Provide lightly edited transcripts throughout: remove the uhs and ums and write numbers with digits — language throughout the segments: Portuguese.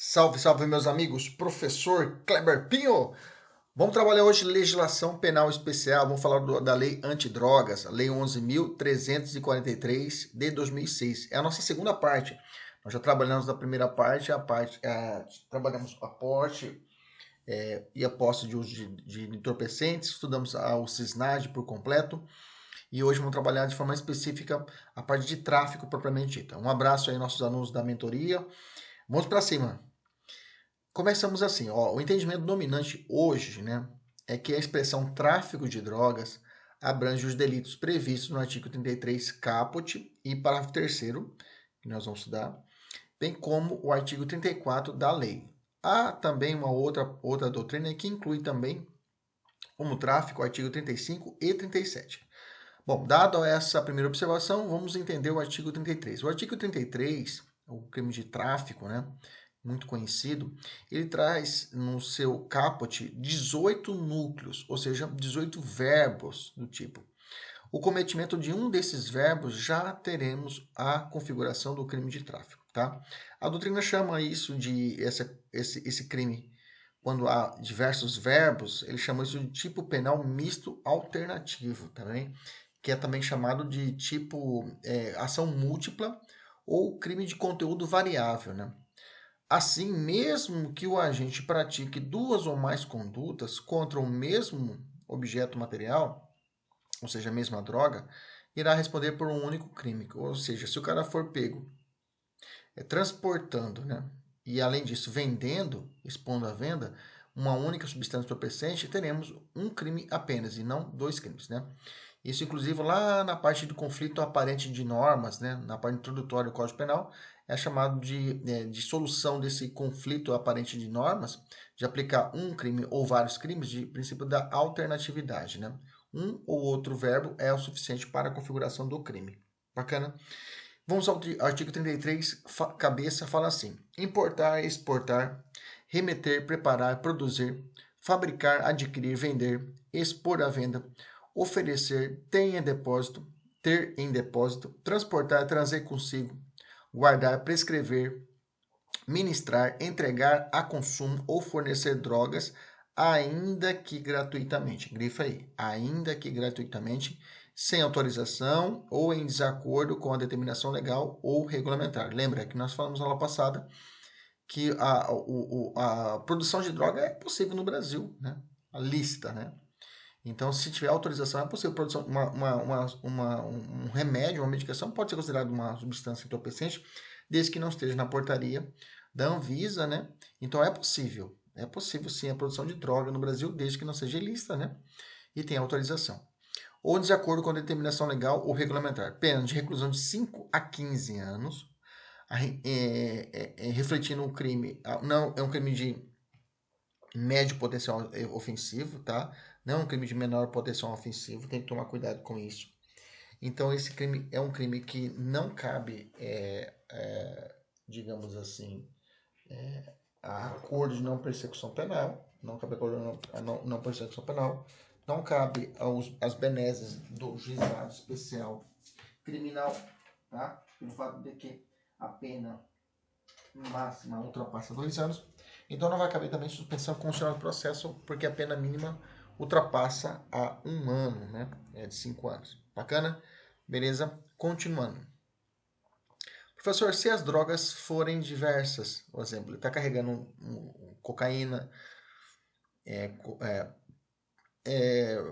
Salve, salve, meus amigos. Professor Kleber Pinho. Vamos trabalhar hoje legislação penal especial. Vamos falar da lei antidrogas, a lei 11.343 de 2006. É a nossa segunda parte. Nós já trabalhamos na primeira parte, trabalhamos a porte e a posse de uso de entorpecentes, estudamos o CISNAD por completo. E hoje vamos trabalhar de forma específica a parte de tráfico propriamente dita. Um abraço aí aos nossos alunos da mentoria. Vamos para cima. Começamos assim, ó, o entendimento dominante hoje, né, é que a expressão tráfico de drogas abrange os delitos previstos no artigo 33 caput e parágrafo 3º, que nós vamos estudar, bem como o artigo 34 da lei. Há também uma outra doutrina que inclui também como tráfico o artigo 35 e 37. Bom, dado essa primeira observação, vamos entender o artigo 33. O artigo 33, o crime de tráfico, né, muito conhecido, ele traz no seu caput 18 núcleos, ou seja, 18 verbos do tipo. O cometimento de um desses verbos já teremos a configuração do crime de tráfico, tá? A doutrina chama isso de esse crime, quando há diversos verbos, ele chama isso de tipo penal misto alternativo, também, que é também chamado de tipo ação múltipla ou crime de conteúdo variável, né? Assim, mesmo que o agente pratique duas ou mais condutas contra o mesmo objeto material, ou seja, a mesma droga, irá responder por um único crime. Ou seja, se o cara for pego transportando, né, e além disso vendendo, expondo à venda, uma única substância entorpecente, teremos um crime apenas e não dois crimes, né? Isso, inclusive, lá na parte do conflito aparente de normas, né, na parte introdutória do Código Penal, é chamado de solução desse conflito aparente de normas, de aplicar um crime ou vários crimes, de princípio da alternatividade. Né? Um ou outro verbo é o suficiente para a configuração do crime. Bacana? Vamos ao artigo 33, cabeça, fala assim: importar, exportar, remeter, preparar, produzir, fabricar, adquirir, vender, expor à venda, oferecer, ter em depósito, transportar, trazer consigo, guardar, prescrever, ministrar, entregar a consumo ou fornecer drogas, ainda que gratuitamente. Grifa aí, ainda que gratuitamente, sem autorização ou em desacordo com a determinação legal ou regulamentar. Lembra que nós falamos na aula passada que a produção de droga é possível no Brasil, né? A lista, né? Então, se tiver autorização, é possível produção, um remédio, uma medicação pode ser considerado uma substância entorpecente, desde que não esteja na portaria da Anvisa, né? Então, é possível sim a produção de droga no Brasil, desde que não seja ilícita, né? E tenha autorização. Ou de acordo com a determinação legal ou regulamentar. Pena de reclusão de 5 a 15 anos, refletindo um crime, não é um crime de médio potencial ofensivo, tá? Não é um crime de menor potencial ofensivo, tem que tomar cuidado com isso. Então, esse crime é um crime que não cabe, digamos assim, a acordo de não persecução penal, não cabe acordo de não persecução penal, não cabe às benesses do juizado especial criminal, tá? Pelo fato de que a pena máxima ultrapassa 2 anos, então não vai caber também suspensão condicional do processo, porque a pena mínima ultrapassa a 1 ano, né? É de 5 anos. Bacana? Beleza? Continuando. Professor, se as drogas forem diversas, por exemplo, ele está carregando cocaína,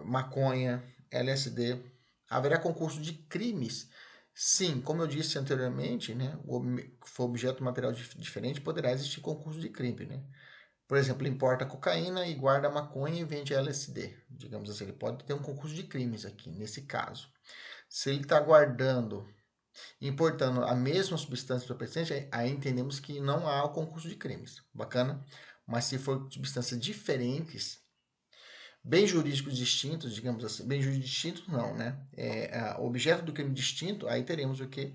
maconha, LSD, haverá concurso de crimes? Sim, como eu disse anteriormente, né, for objeto material diferente, poderá existir concurso de crime, né? Por exemplo, importa cocaína e guarda maconha e vende LSD. Digamos assim, ele pode ter um concurso de crimes aqui, nesse caso. Se ele está guardando, importando a mesma substância entorpecente, aí entendemos que não há o concurso de crimes. Bacana? Mas se for substâncias diferentes, bens jurídicos distintos, digamos assim, bens jurídicos distintos não, né? Objeto do crime distinto, aí teremos o que?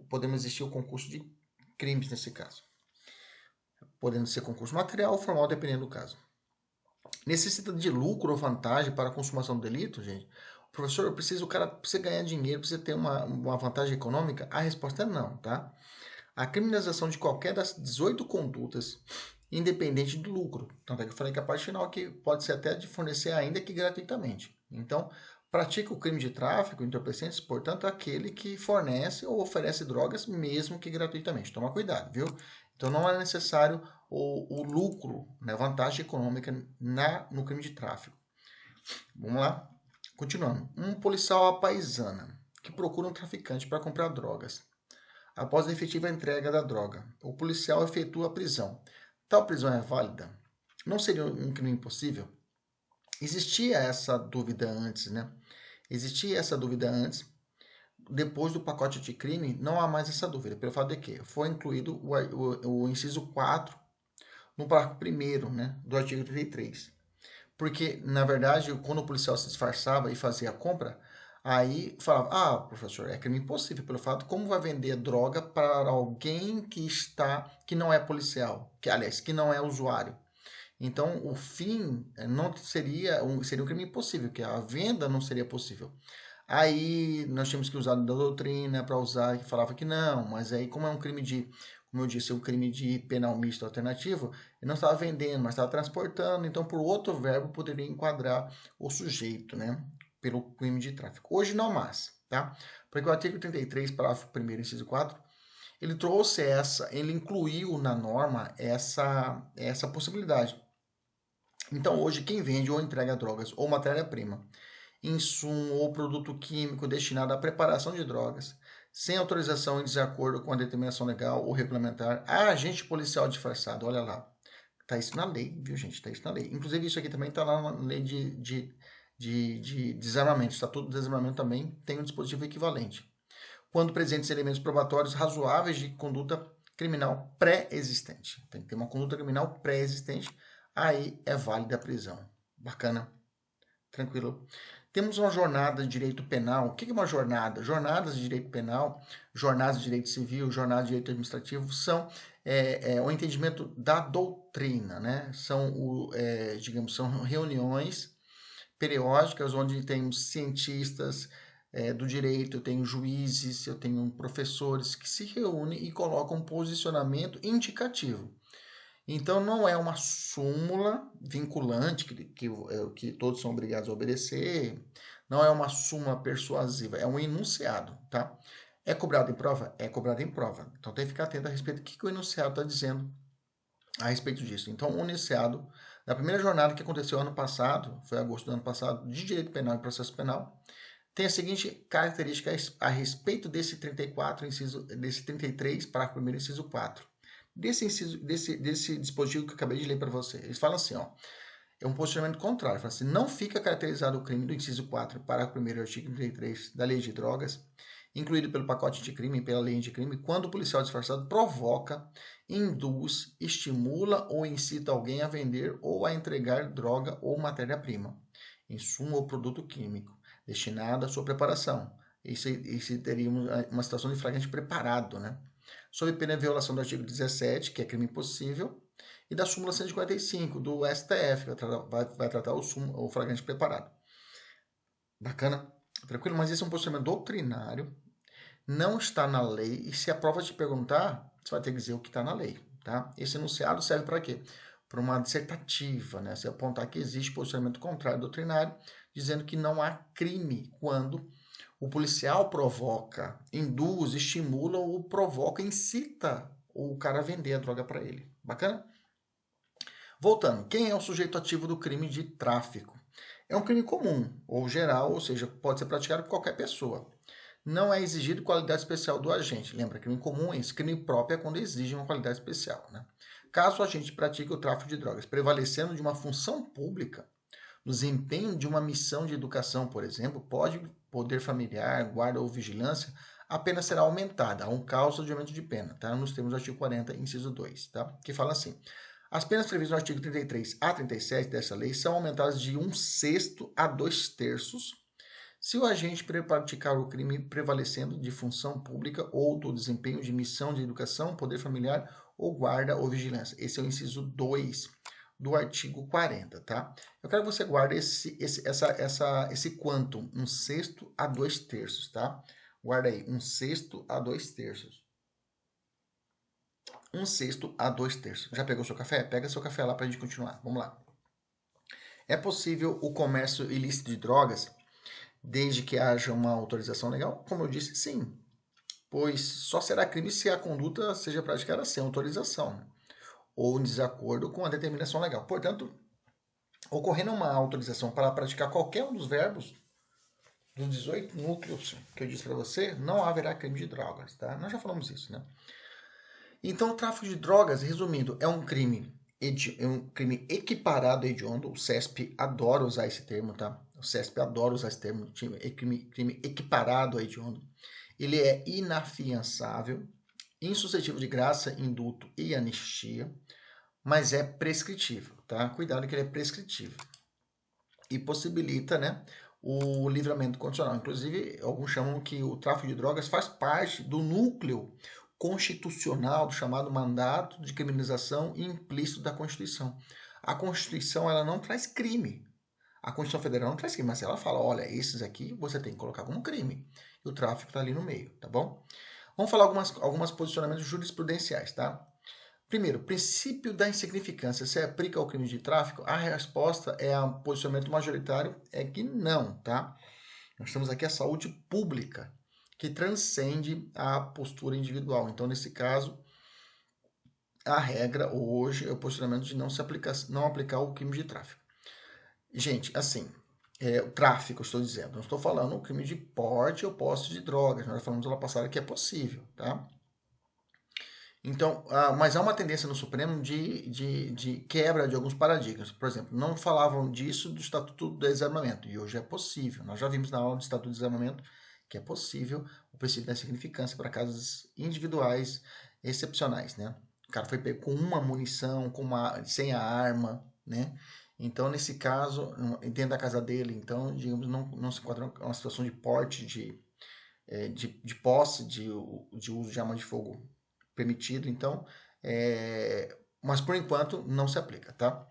Podemos existir o concurso de crimes nesse caso. Podendo ser concurso material ou formal, dependendo do caso. Necessita de lucro ou vantagem para a consumação do delito, gente? Professor, o cara precisa ganhar dinheiro, precisa ter uma vantagem econômica? A resposta é não, tá? a criminalização de qualquer das 18 condutas, independente do lucro. Tanto é que eu falei que a parte final que pode ser até de fornecer ainda que gratuitamente. Então, pratica o crime de tráfico de entorpecentes, portanto, aquele que fornece ou oferece drogas, mesmo que gratuitamente. Toma cuidado, viu? Então, não é necessário o lucro, né, vantagem econômica no crime de tráfico. Vamos lá? Continuando. Um policial à paisana que procura um traficante para comprar drogas. Após a efetiva entrega da droga, o policial efetua a prisão. Tal prisão é válida? Não seria um crime impossível? Existia essa dúvida antes, né? Existia essa dúvida antes. Depois do pacote de crime, não há mais essa dúvida, pelo fato de que foi incluído o inciso 4 no parágrafo 1º, né, do artigo 33. Porque, na verdade, quando o policial se disfarçava e fazia a compra, aí falava, ah, professor, é crime impossível, pelo fato, como vai vender droga para alguém que não é policial, aliás, que não é usuário? Então, o fim não seria um crime impossível, que a venda não seria possível. Aí nós tínhamos que usar da doutrina para usar que falava que não, mas aí como é um crime de, como eu disse, um crime de penal misto alternativo, ele não estava vendendo, mas estava transportando, então por outro verbo poderia enquadrar o sujeito, né, pelo crime de tráfico. Hoje não mais, tá? Porque o artigo 33, parágrafo 1º, inciso 4, ele incluiu na norma essa possibilidade. Então hoje quem vende ou entrega drogas ou matéria-prima, insumo ou produto químico destinado à preparação de drogas, sem autorização em desacordo com a determinação legal ou regulamentar, a agente policial disfarçado, olha lá, tá isso na lei, viu gente, tá isso na lei. Inclusive isso aqui também tá lá na lei de desarmamento, Estatuto de Desarmamento também tem um dispositivo equivalente. Quando presentes elementos probatórios razoáveis de conduta criminal pré-existente. Tem que ter uma conduta criminal pré-existente, aí é válida a prisão. Bacana? Tranquilo. Temos uma jornada de direito penal. O que é uma jornada? Jornadas de direito penal, jornadas de direito civil, jornadas de direito administrativo são o entendimento da doutrina, né? Digamos, são reuniões periódicas onde temos cientistas do direito, eu tenho juízes, eu tenho professores que se reúnem e colocam um posicionamento indicativo. Então, não é uma súmula vinculante que todos são obrigados a obedecer, não é uma súmula persuasiva, é um enunciado, tá? É cobrado em prova? É cobrado em prova. Então, tem que ficar atento a respeito do que o enunciado está dizendo a respeito disso. Então, o enunciado da primeira jornada que aconteceu ano passado, foi agosto do ano passado, de direito penal e processo penal, tem a seguinte característica a respeito desse 34, desse 33, parágrafo 1º, inciso 4. Desse dispositivo que eu acabei de ler para você. Eles falam assim, ó, é um posicionamento contrário. Fala assim, não fica caracterizado o crime do inciso 4, parágrafo 1º, artigo 33 da Lei de Drogas, incluído pelo pacote de crime e pela lei de crime, quando o policial disfarçado provoca, induz, estimula ou incita alguém a vender ou a entregar droga ou matéria-prima, insumo ou produto químico, destinado à sua preparação. Esse teria uma situação de flagrante preparado, né? Sob pena de violação do artigo 17, que é crime impossível, e da súmula 145 do STF, vai tratar o flagrante preparado. Bacana? Tranquilo? Mas esse é um posicionamento doutrinário, não está na lei, e se a prova te perguntar, você vai ter que dizer o que está na lei, tá? Esse enunciado serve para quê? Para uma dissertativa, né? Você apontar que existe posicionamento contrário doutrinário, dizendo que não há crime quando o policial provoca, induz, estimula ou provoca, incita o cara a vender a droga para ele. Bacana? Voltando, quem é o sujeito ativo do crime de tráfico? É um crime comum, ou geral, ou seja, pode ser praticado por qualquer pessoa. Não é exigido qualidade especial do agente. Lembra, crime comum é esse, crime próprio é quando exige uma qualidade especial. Né? Caso o agente pratique o tráfico de drogas, prevalecendo de uma função pública, no desempenho de uma missão de educação, por exemplo, poder familiar, guarda ou vigilância, a pena será aumentada a um causa de aumento de pena, tá? Nos termos do artigo 40, inciso 2, tá? Que fala assim: as penas previstas no artigo 33 a 37 dessa lei são aumentadas de 1/6 a 2/3 se o agente praticar o crime prevalecendo de função pública ou do desempenho de missão de educação, poder familiar ou guarda ou vigilância. Esse é o inciso 2 do artigo 40, tá? Eu quero que você guarde esse quantum, 1/6 a 2/3, tá? Guarda aí, 1/6 a 2/3. 1/6 a 2/3. Já pegou seu café? Pega seu café lá para a gente continuar. Vamos lá. É possível o comércio ilícito de drogas desde que haja uma autorização legal? Como eu disse, sim. Pois só será crime se a conduta seja praticada sem autorização, né? Ou em desacordo com a determinação legal. Portanto, ocorrendo uma autorização para praticar qualquer um dos verbos dos 18 núcleos que eu disse para você, não haverá crime de drogas, tá? Nós já falamos isso, né? Então, o tráfico de drogas, resumindo, é um crime equiparado a hediondo. O CESP adora usar esse termo, tá? O CESP adora usar esse termo, crime equiparado a hediondo. Ele é inafiançável, insuscetível de graça, indulto e anistia, mas é prescritível, tá? Cuidado que ele é prescritível. E possibilita, né, o livramento condicional. Inclusive, alguns chamam que o tráfico de drogas faz parte do núcleo constitucional do chamado mandato de criminalização implícito da Constituição. A Constituição, ela não traz crime. A Constituição Federal não traz crime, mas ela fala, olha, esses aqui você tem que colocar como crime. E o tráfico está ali no meio, tá bom? Vamos falar algumas posicionamentos jurisprudenciais, tá? Primeiro, princípio da insignificância. Se aplica ao crime de tráfico? A resposta é o posicionamento majoritário é que não, tá? Nós temos aqui a saúde pública, que transcende a postura individual. Então, nesse caso, a regra hoje é o posicionamento de não aplicar o crime de tráfico. Gente, assim, o tráfico, estou dizendo, não estou falando o crime de porte ou posse de drogas. Nós falamos lá passada que é possível, tá? Então, mas há uma tendência no Supremo de quebra de alguns paradigmas. Por exemplo, não falavam disso do Estatuto do Desarmamento, e hoje é possível. Nós já vimos na aula do Estatuto do Desarmamento que é possível o princípio da significância para casos individuais excepcionais, né? O cara foi pego com uma munição, sem a arma, né? Então, nesse caso, dentro da casa dele, então, digamos, não se enquadra uma situação de porte, de posse, de uso de arma de fogo permitido, então, mas por enquanto não se aplica, tá?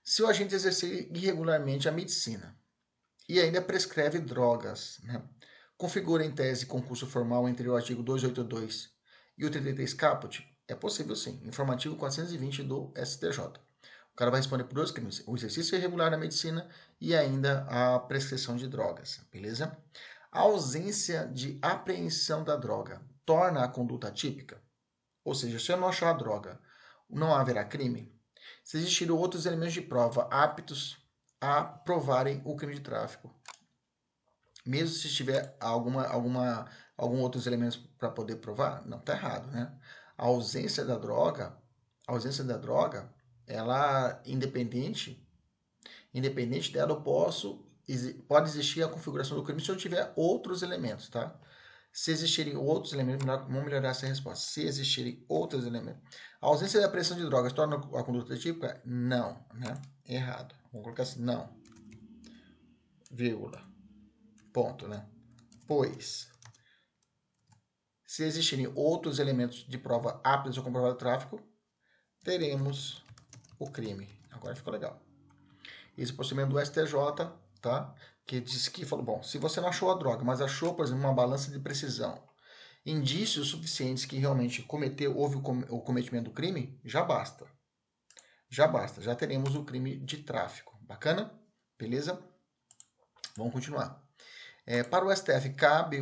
Se o agente exercer irregularmente a medicina e ainda prescreve drogas, né? Configura em tese concurso formal entre o artigo 282 e o 33 caput? É possível sim. Informativo 420 do STJ. O cara vai responder por 2 crimes: o exercício irregular da medicina e ainda a prescrição de drogas, beleza? A ausência de apreensão da droga torna a conduta atípica? Ou seja, se eu não achar a droga, não haverá crime? Se existirem outros elementos de prova aptos a provarem o crime de tráfico, mesmo se tiver algum outros elementos para poder provar, não, está errado, né? A ausência da droga, ela independente dela, pode existir a configuração do crime se eu tiver outros elementos, tá? Se existirem outros elementos, vamos melhorar essa resposta. Se existirem outros elementos. A ausência da apreensão de drogas torna a conduta atípica? Não, né? Errado. Vamos colocar assim, não. Vírgula. Ponto, né? Pois, se existirem outros elementos de prova aptos a comprovar o tráfico, teremos o crime. Agora ficou legal. Esse procedimento do STJ, tá? Que disse que falou, bom, se você não achou a droga, mas achou, por exemplo, uma balança de precisão, indícios suficientes que realmente houve o cometimento do crime, já basta. Já basta, já teremos o crime de tráfico. Bacana? Beleza? Vamos continuar. Para o STF, cabe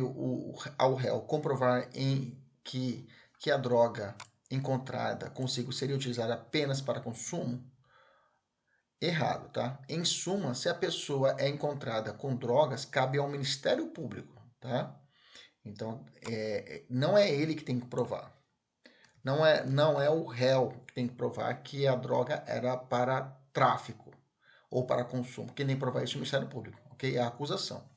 ao réu comprovar que a droga encontrada consigo seria utilizada apenas para consumo? Errado, tá? Em suma, se a pessoa é encontrada com drogas, cabe ao Ministério Público, tá? Então, não é ele que tem que provar. Não é o réu que tem que provar que a droga era para tráfico ou para consumo. Quem tem que provar isso é o Ministério Público, ok? É a acusação.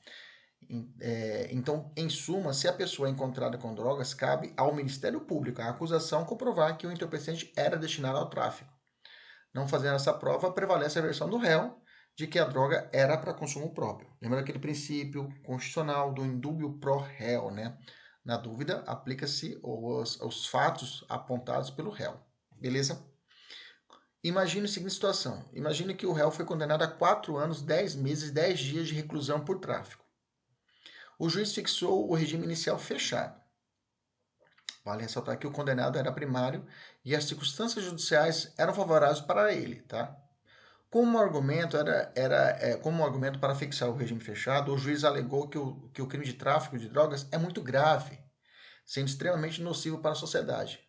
Então, em suma, se a pessoa é encontrada com drogas, cabe ao Ministério Público, a acusação, comprovar que o entorpecente era destinado ao tráfico. Não fazendo essa prova, prevalece a versão do réu de que a droga era para consumo próprio. Lembra aquele princípio constitucional do indúbio pro réu, né? Na dúvida, aplica-se os fatos apontados pelo réu. Beleza? Imagine a seguinte situação. Imagine que o réu foi condenado a 4 anos, 10 meses e 10 dias de reclusão por tráfico. O juiz fixou o regime inicial fechado. Vale ressaltar que o condenado era primário e as circunstâncias judiciais eram favoráveis para ele, tá? Como argumento para fixar o regime fechado, o juiz alegou que o crime de tráfico de drogas é muito grave, sendo extremamente nocivo para a sociedade.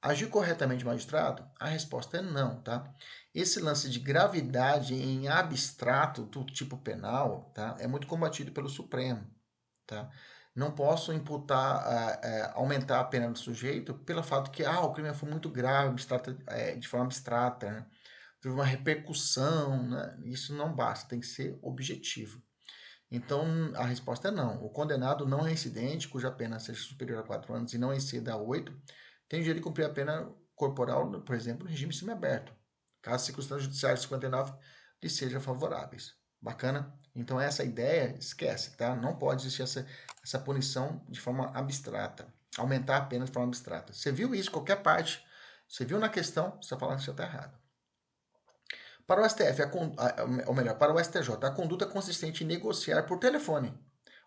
Agir corretamente o magistrado? A resposta é não, tá? Esse lance de gravidade em abstrato do tipo penal, tá? É muito combatido pelo Supremo, tá? Não posso aumentar a pena do sujeito pelo fato que o crime foi muito grave, de forma abstrata, né? Teve uma repercussão, né? Isso não basta, tem que ser objetivo. Então, a resposta é não. O condenado não reincidente, cuja pena seja superior a 4 anos e não exceda a 8, tem direito de cumprir a pena corporal, por exemplo, no regime semiaberto, caso as circunstâncias judiciais 59 lhe sejam favoráveis. Bacana? Então, essa ideia, esquece, tá? Não pode existir essa punição de forma abstrata. Aumentar a pena de forma abstrata. Você viu isso, qualquer parte, você viu na questão, você fala que você está errado. Para o STF, ou melhor, para o STJ, a conduta consistente em negociar por telefone,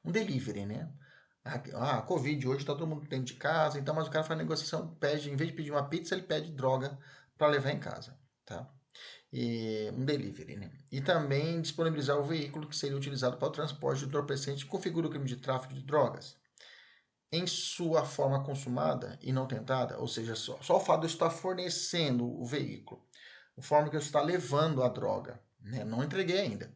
um delivery, né? Covid, hoje está todo mundo dentro de casa, então, mas o cara faz negociação, pede, em vez de pedir uma pizza, ele pede droga para levar em casa, tá? Um delivery, né? E também disponibilizar o veículo que seria utilizado para o transporte de entorpecente configura o crime de tráfico de drogas em sua forma consumada e não tentada, ou seja, só o fato de eu estar fornecendo o veículo, a forma que eu estou levando a droga, né? Não entreguei ainda.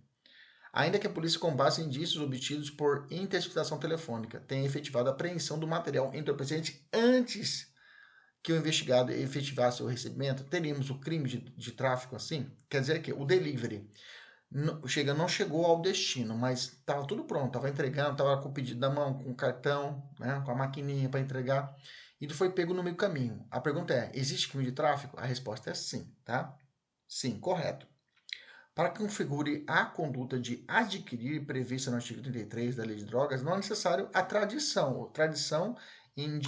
Ainda que a polícia, com base em indícios obtidos por interceptação telefônica, tenha efetivado a apreensão do material entorpecente antes que o investigado efetivasse o recebimento, teríamos o crime de tráfico assim? Quer dizer que o delivery não chegou ao destino, mas estava tudo pronto, estava entregando, estava com o pedido da mão, com o cartão, né, com a maquininha para entregar, e ele foi pego no meio caminho. A pergunta é, existe crime de tráfico? A resposta é sim, tá? Sim, correto. Para que configure a conduta de adquirir prevista no artigo 33 da Lei de Drogas, não é necessário a tradição. Tradição no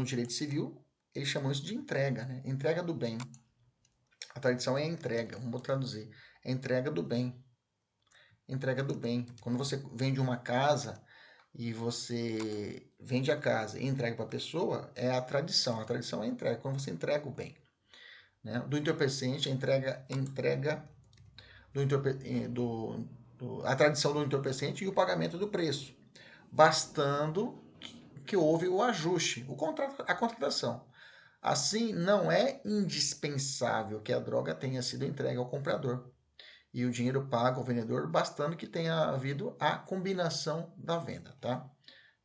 direito civil, eles chamam isso de entrega, né? Entrega do bem. A tradição é a entrega, vamos traduzir. É entrega do bem. Entrega do bem. Quando você vende uma casa e você vende a casa e entrega para a pessoa, é a tradição. A tradição é a entrega, quando você entrega o bem. Né? Do entorpecente, a tradição do entorpecente e o pagamento do preço, bastando que houve o ajuste, a contratação. Assim, não é indispensável que a droga tenha sido entregue ao comprador e o dinheiro pago ao vendedor, bastando que tenha havido a combinação da venda, tá?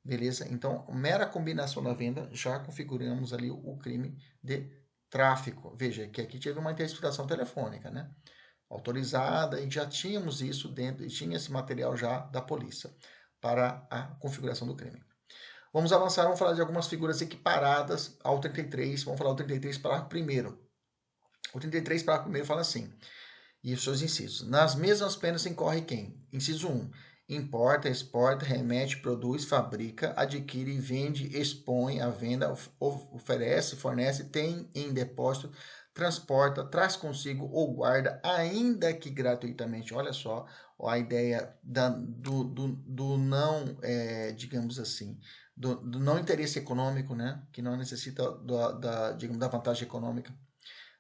Beleza? Então, mera combinação da venda, já configuramos ali o crime de tráfico. Veja que aqui teve uma interceptação telefônica, né? Autorizada e já tínhamos isso dentro, e tinha esse material já da polícia para a configuração do crime. Vamos avançar, vamos falar de algumas figuras equiparadas ao 33, vamos falar do 33 parágrafo primeiro. O 33 parágrafo primeiro fala assim, e os seus incisos. Nas mesmas penas incorre quem? Inciso 1. Importa, exporta, remete, produz, fabrica, adquire, vende, expõe à venda, oferece, fornece, tem em depósito, transporta, traz consigo ou guarda, ainda que gratuitamente. Olha só a ideia do não, digamos assim, do não interesse econômico, né? Que não necessita digamos, da vantagem econômica.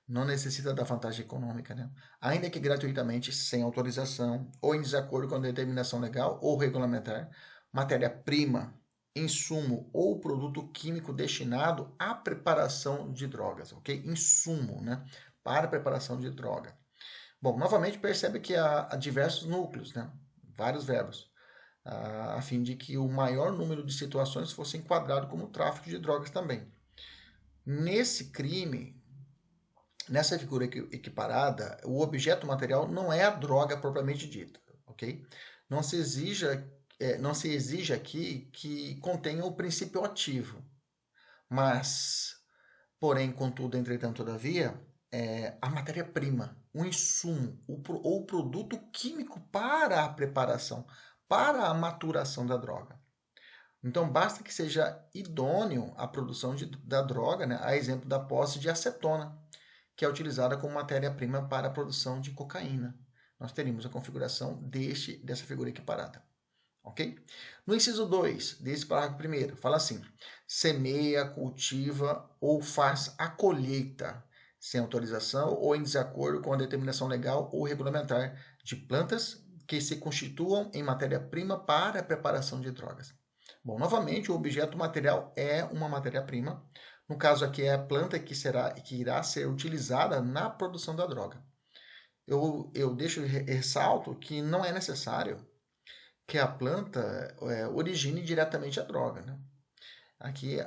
Não necessita da vantagem econômica, né? Ainda que gratuitamente, sem autorização ou em desacordo com a determinação legal ou regulamentar, matéria-prima, insumo ou produto químico destinado à preparação de drogas, ok? Insumo, né? Para a preparação de droga. Bom, novamente percebe que há diversos núcleos, né? Vários verbos, a fim de que o maior número de situações fosse enquadrado como tráfico de drogas também. Nesse crime, nessa figura equiparada, o objeto material não é a droga propriamente dita, ok? Não se exige aqui que contenha o princípio ativo, mas, porém, contudo, entretanto, todavia, a matéria-prima, o insumo ou o produto químico para a preparação, para a maturação da droga. Então, basta que seja idôneo a produção da droga, né? A exemplo da posse de acetona, que é utilizada como matéria-prima para a produção de cocaína. Nós teríamos a configuração dessa figura equiparada. ok? No inciso 2 desse parágrafo primeiro, fala assim: semeia, cultiva ou faz a colheita sem autorização ou em desacordo com a determinação legal ou regulamentar de plantas que se constituam em matéria-prima para a preparação de drogas. Bom, novamente, o objeto material é uma matéria-prima. No caso aqui é a planta que irá ser utilizada na produção da droga. Eu ressalto que não é necessário que a planta origine diretamente a droga, né? Aqui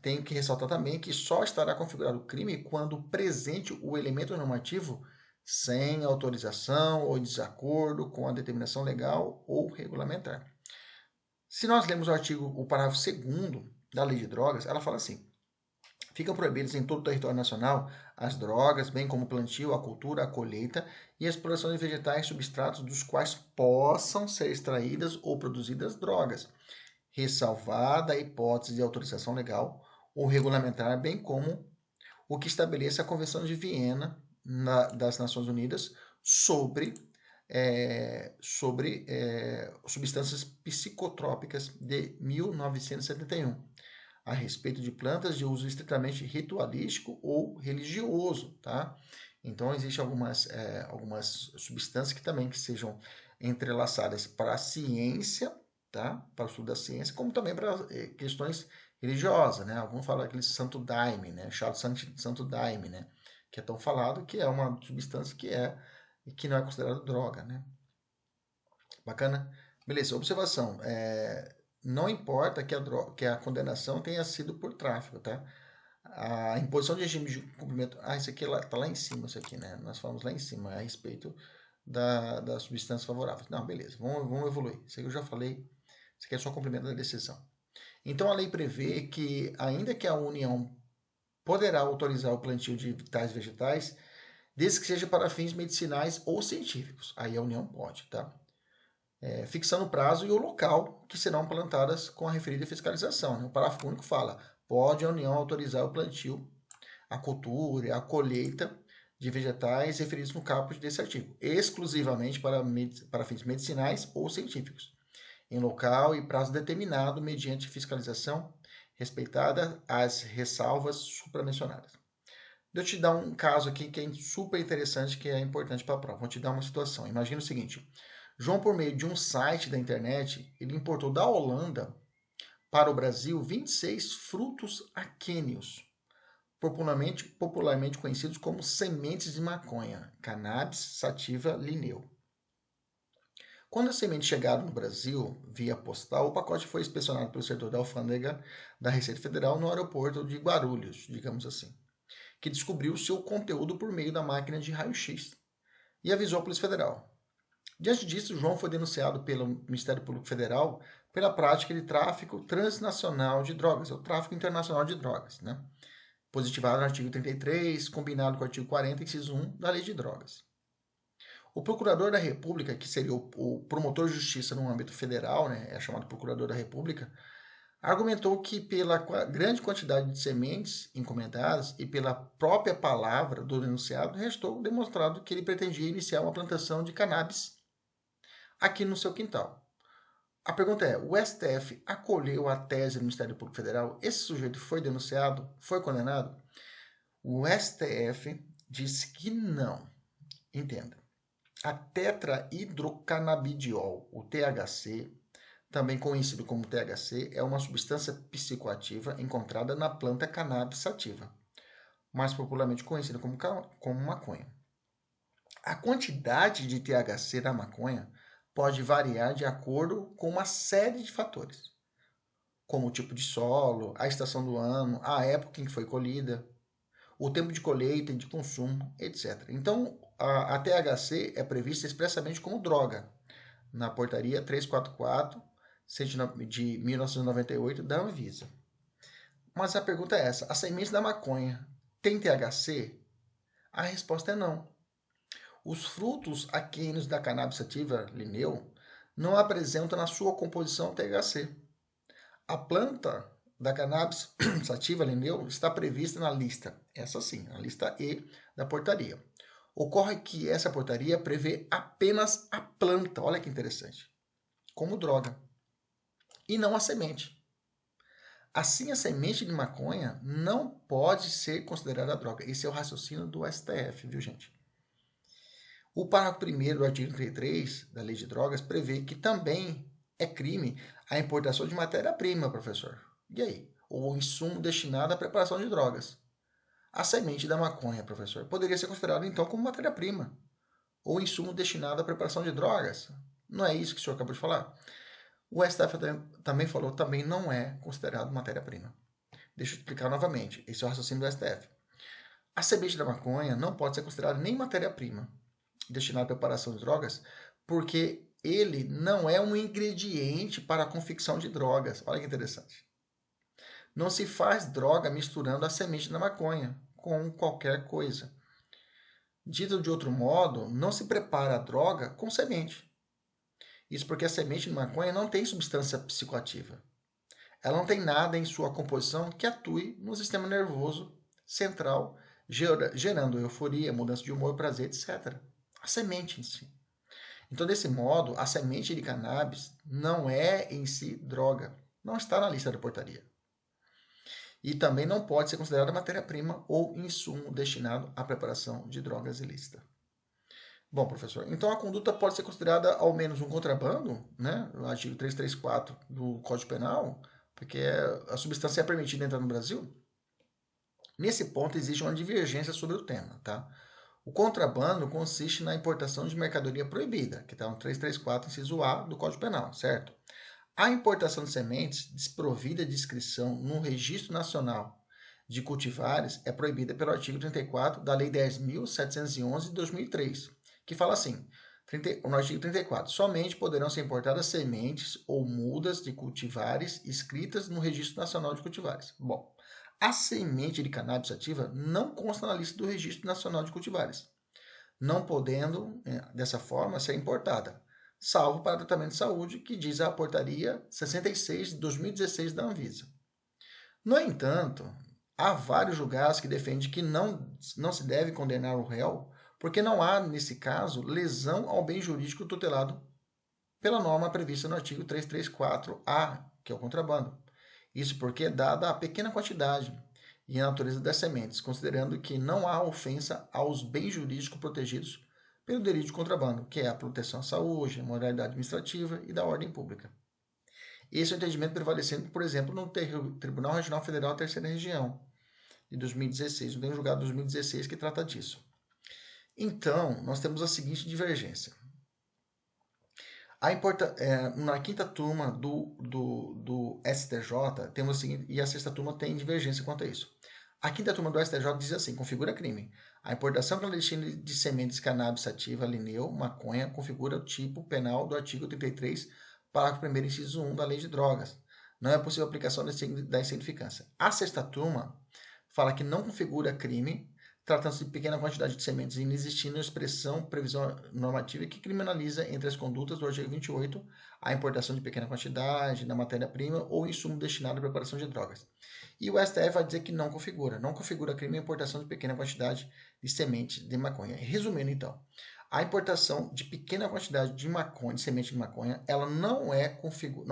tenho que ressaltar também que só estará configurado o crime quando presente o elemento normativo sem autorização ou desacordo com a determinação legal ou regulamentar. Se nós lemos o parágrafo 2º da Lei de Drogas, ela fala assim: ficam proibidas em todo o território nacional as drogas, bem como o plantio, a cultura, a colheita e a exploração de vegetais e substratos dos quais possam ser extraídas ou produzidas drogas, ressalvada a hipótese de autorização legal ou regulamentar, bem como o que estabelece a Convenção de Viena das Nações Unidas sobre substâncias psicotrópicas de 1971, a respeito de plantas de uso estritamente ritualístico ou religioso, tá? Então, existem algumas substâncias que também que sejam entrelaçadas para a ciência, tá? Para o estudo da ciência, como também para questões religiosas, né? Alguns falam aquele santo daime, né? Chá de santo daime, né? Que é tão falado que é uma substância que não é considerada droga, né? Bacana? Beleza, observação. Não importa que a condenação tenha sido por tráfico, tá? A imposição de regime de cumprimento. Isso aqui tá lá em cima, isso aqui, né? Nós falamos lá em cima a respeito da substância favorável. Não, beleza, vamos evoluir. Isso aqui eu já falei. Isso aqui é só cumprimento da decisão. Então, a lei prevê que, ainda que a União poderá autorizar o plantio de tais vegetais, desde que seja para fins medicinais ou científicos. Aí a União pode, tá? Fixando o prazo e o local que serão plantadas com a referida fiscalização. Né? O parágrafo único fala: pode a União autorizar o plantio, a cultura e a colheita de vegetais referidos no caput desse artigo, exclusivamente para fins medicinais ou científicos, em local e prazo determinado mediante fiscalização, respeitada as ressalvas supramencionadas. Deixa eu te dar um caso aqui que é super interessante, que é importante para a prova. Vou te dar uma situação. Imagina o seguinte: João, por meio de um site da internet, ele importou da Holanda para o Brasil 26 frutos aquênios, popularmente conhecidos como sementes de maconha, Cannabis sativa lineu. Quando as sementes chegaram no Brasil via postal, o pacote foi inspecionado pelo setor da alfândega da Receita Federal no aeroporto de Guarulhos, digamos assim, que descobriu seu conteúdo por meio da máquina de raio-x e avisou a Polícia Federal. Diante disso, João foi denunciado pelo Ministério Público Federal pela prática de tráfico transnacional de drogas, ou tráfico internacional de drogas, né? Positivado no artigo 33, combinado com o artigo 40, inciso 1 da Lei de Drogas. O Procurador da República, que seria o promotor de justiça no âmbito federal, né, é chamado Procurador da República, argumentou que pela grande quantidade de sementes encomendadas e pela própria palavra do denunciado, restou demonstrado que ele pretendia iniciar uma plantação de cannabis aqui no seu quintal. A pergunta é: o STF acolheu a tese do Ministério Público Federal? Esse sujeito foi denunciado? Foi condenado? O STF disse que não. Entenda. A tetrahidrocannabidiol, o THC, também conhecido como THC, é uma substância psicoativa encontrada na planta cannabis sativa, mais popularmente conhecida como maconha. A quantidade de THC na maconha pode variar de acordo com uma série de fatores, como o tipo de solo, a estação do ano, a época em que foi colhida, o tempo de colheita e de consumo, etc. Então, a THC é prevista expressamente como droga na portaria 344 de 1998 da Anvisa. Mas a pergunta é essa: as sementes da maconha têm THC? A resposta é não. Os frutos aquênios da cannabis sativa lineu não apresentam na sua composição THC. A planta da cannabis sativa lineu está prevista na lista, essa sim, a lista E da portaria. Ocorre que essa portaria prevê apenas a planta, olha que interessante, como droga. e não a semente. Assim, a semente de maconha não pode ser considerada droga. Esse é o raciocínio do STF, viu, gente? O parágrafo 1º do artigo 33 da Lei de Drogas prevê que também é crime a importação de matéria-prima, professor. E aí? Ou insumo destinado à preparação de drogas. A semente da maconha, professor, poderia ser considerada então como matéria-prima ou insumo destinado à preparação de drogas. Não é isso que o senhor acabou de falar? O STF também falou, também não é considerado matéria-prima. Deixa eu explicar novamente. Esse é o raciocínio do STF. A semente da maconha não pode ser considerada nem matéria-prima destinada à preparação de drogas, porque ele não é um ingrediente para a confecção de drogas. Olha que interessante. Não se faz droga misturando a semente da maconha com qualquer coisa. Dito de outro modo, não se prepara a droga com semente. Isso porque a semente de maconha não tem substância psicoativa. Ela não tem nada em sua composição que atue no sistema nervoso central, gerando euforia, mudança de humor, prazer, etc. A semente em si. Então, desse modo, a semente de cannabis não é em si droga. Não está na lista da portaria. E também não pode ser considerada matéria-prima ou insumo destinado à preparação de drogas ilícitas. Bom, professor, então a conduta pode ser considerada ao menos um contrabando, né? O artigo 334 do Código Penal, porque a substância é permitida entrar no Brasil. Nesse ponto existe uma divergência sobre o tema, tá? O contrabando consiste na importação de mercadoria proibida, que está no 334, inciso A do Código Penal, certo? A importação de sementes desprovida de inscrição no Registro Nacional de Cultivares é proibida pelo artigo 34 da Lei 10.711 de 2003, que fala assim, no artigo 34, somente poderão ser importadas sementes ou mudas de cultivares inscritas no Registro Nacional de Cultivares. Bom, a semente de cannabis sativa não consta na lista do Registro Nacional de Cultivares, não podendo, dessa forma, ser importada, salvo para tratamento de saúde, que diz a portaria 66 de 2016 da Anvisa. No entanto, há vários julgados que defendem que não se deve condenar o réu, porque não há, nesse caso, lesão ao bem jurídico tutelado pela norma prevista no artigo 334-A, que é o contrabando. Isso porque é dada a pequena quantidade e a natureza das sementes, considerando que não há ofensa aos bens jurídicos protegidos pelo delito de contrabando, que é a proteção à saúde, a moralidade administrativa e da ordem pública. Esse é o entendimento prevalecendo, por exemplo, no Tribunal Regional Federal Terceira Região, de 2016, um julgado de 2016 que trata disso. Então, nós temos a seguinte divergência. Na quinta turma do STJ, temos o seguinte, e a sexta turma tem divergência quanto a isso. A quinta turma do STJ diz assim, configura crime. A importação clandestina de sementes de cannabis sativa, lineu, maconha, configura o tipo penal do artigo 33, parágrafo 1º, inciso 1 da Lei de Drogas. Não é possível aplicação da insignificância. A sexta turma fala que não configura crime, tratando-se de pequena quantidade de sementes inexistindo expressão previsão normativa que criminaliza entre as condutas do artigo 28 a importação de pequena quantidade da matéria-prima ou insumo destinado à preparação de drogas. E o STF vai dizer que não configura crime a importação de pequena quantidade de sementes de maconha. Resumindo então, a importação de pequena quantidade de maconha, de semente de maconha, ela não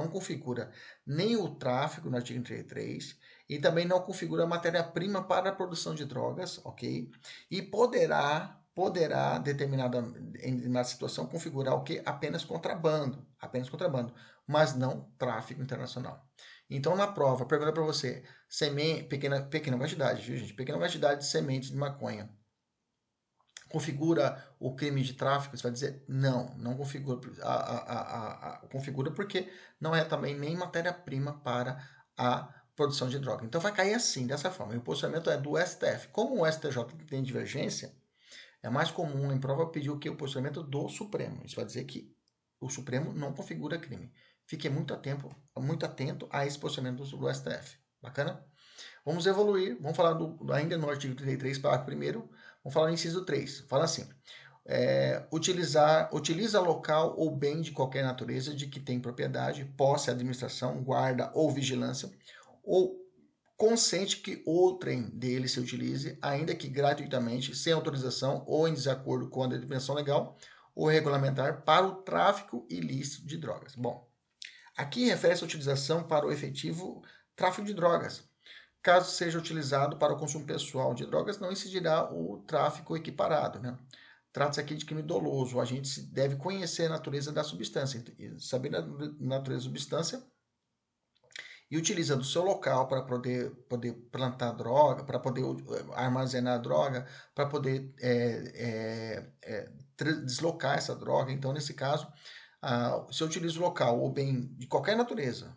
configura nem o tráfico no artigo 33 e também não configura matéria-prima para a produção de drogas, ok? E poderá em determinada situação, configurar o que? Apenas contrabando, mas não tráfico internacional. Então, na prova, pergunta para você, pequena quantidade, viu, gente? Pequena quantidade de sementes de maconha configura o crime de tráfico? Você vai dizer, não configura. Configura porque não é também nem matéria-prima para a produção de droga. Então vai cair assim, dessa forma. E o posicionamento é do STF. Como o STJ tem divergência, é mais comum em prova pedir o que? O posicionamento do Supremo. Isso vai dizer que o Supremo não configura crime. Fique muito atento a esse posicionamento do STF. Bacana? Vamos evoluir. Vamos falar ainda no artigo 33, parágrafo 1º. Vamos falar no inciso 3. Fala assim. Utiliza local ou bem de qualquer natureza de que tem propriedade, posse, administração, guarda ou vigilância, ou consente que outrem dele se utilize, ainda que gratuitamente, sem autorização ou em desacordo com a determinação legal ou regulamentar para o tráfico ilícito de drogas. Bom, Aqui refere-se à utilização para o efetivo tráfico de drogas. Caso seja utilizado para o consumo pessoal de drogas, não incidirá o tráfico equiparado, né? Trata-se aqui de crime doloso. O agente deve conhecer a natureza da substância. Saber a natureza da substância e utiliza do seu local para poder plantar droga, para poder armazenar droga, para poder deslocar essa droga. Então, nesse caso, se eu utilizo o local ou bem de qualquer natureza,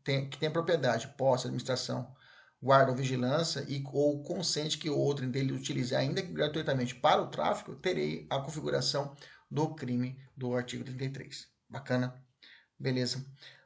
que tem propriedade, posse, administração, guarda ou vigilância, ou consente que o outro dele utilize ainda gratuitamente para o tráfico, terei a configuração do crime do artigo 33. Bacana? Beleza.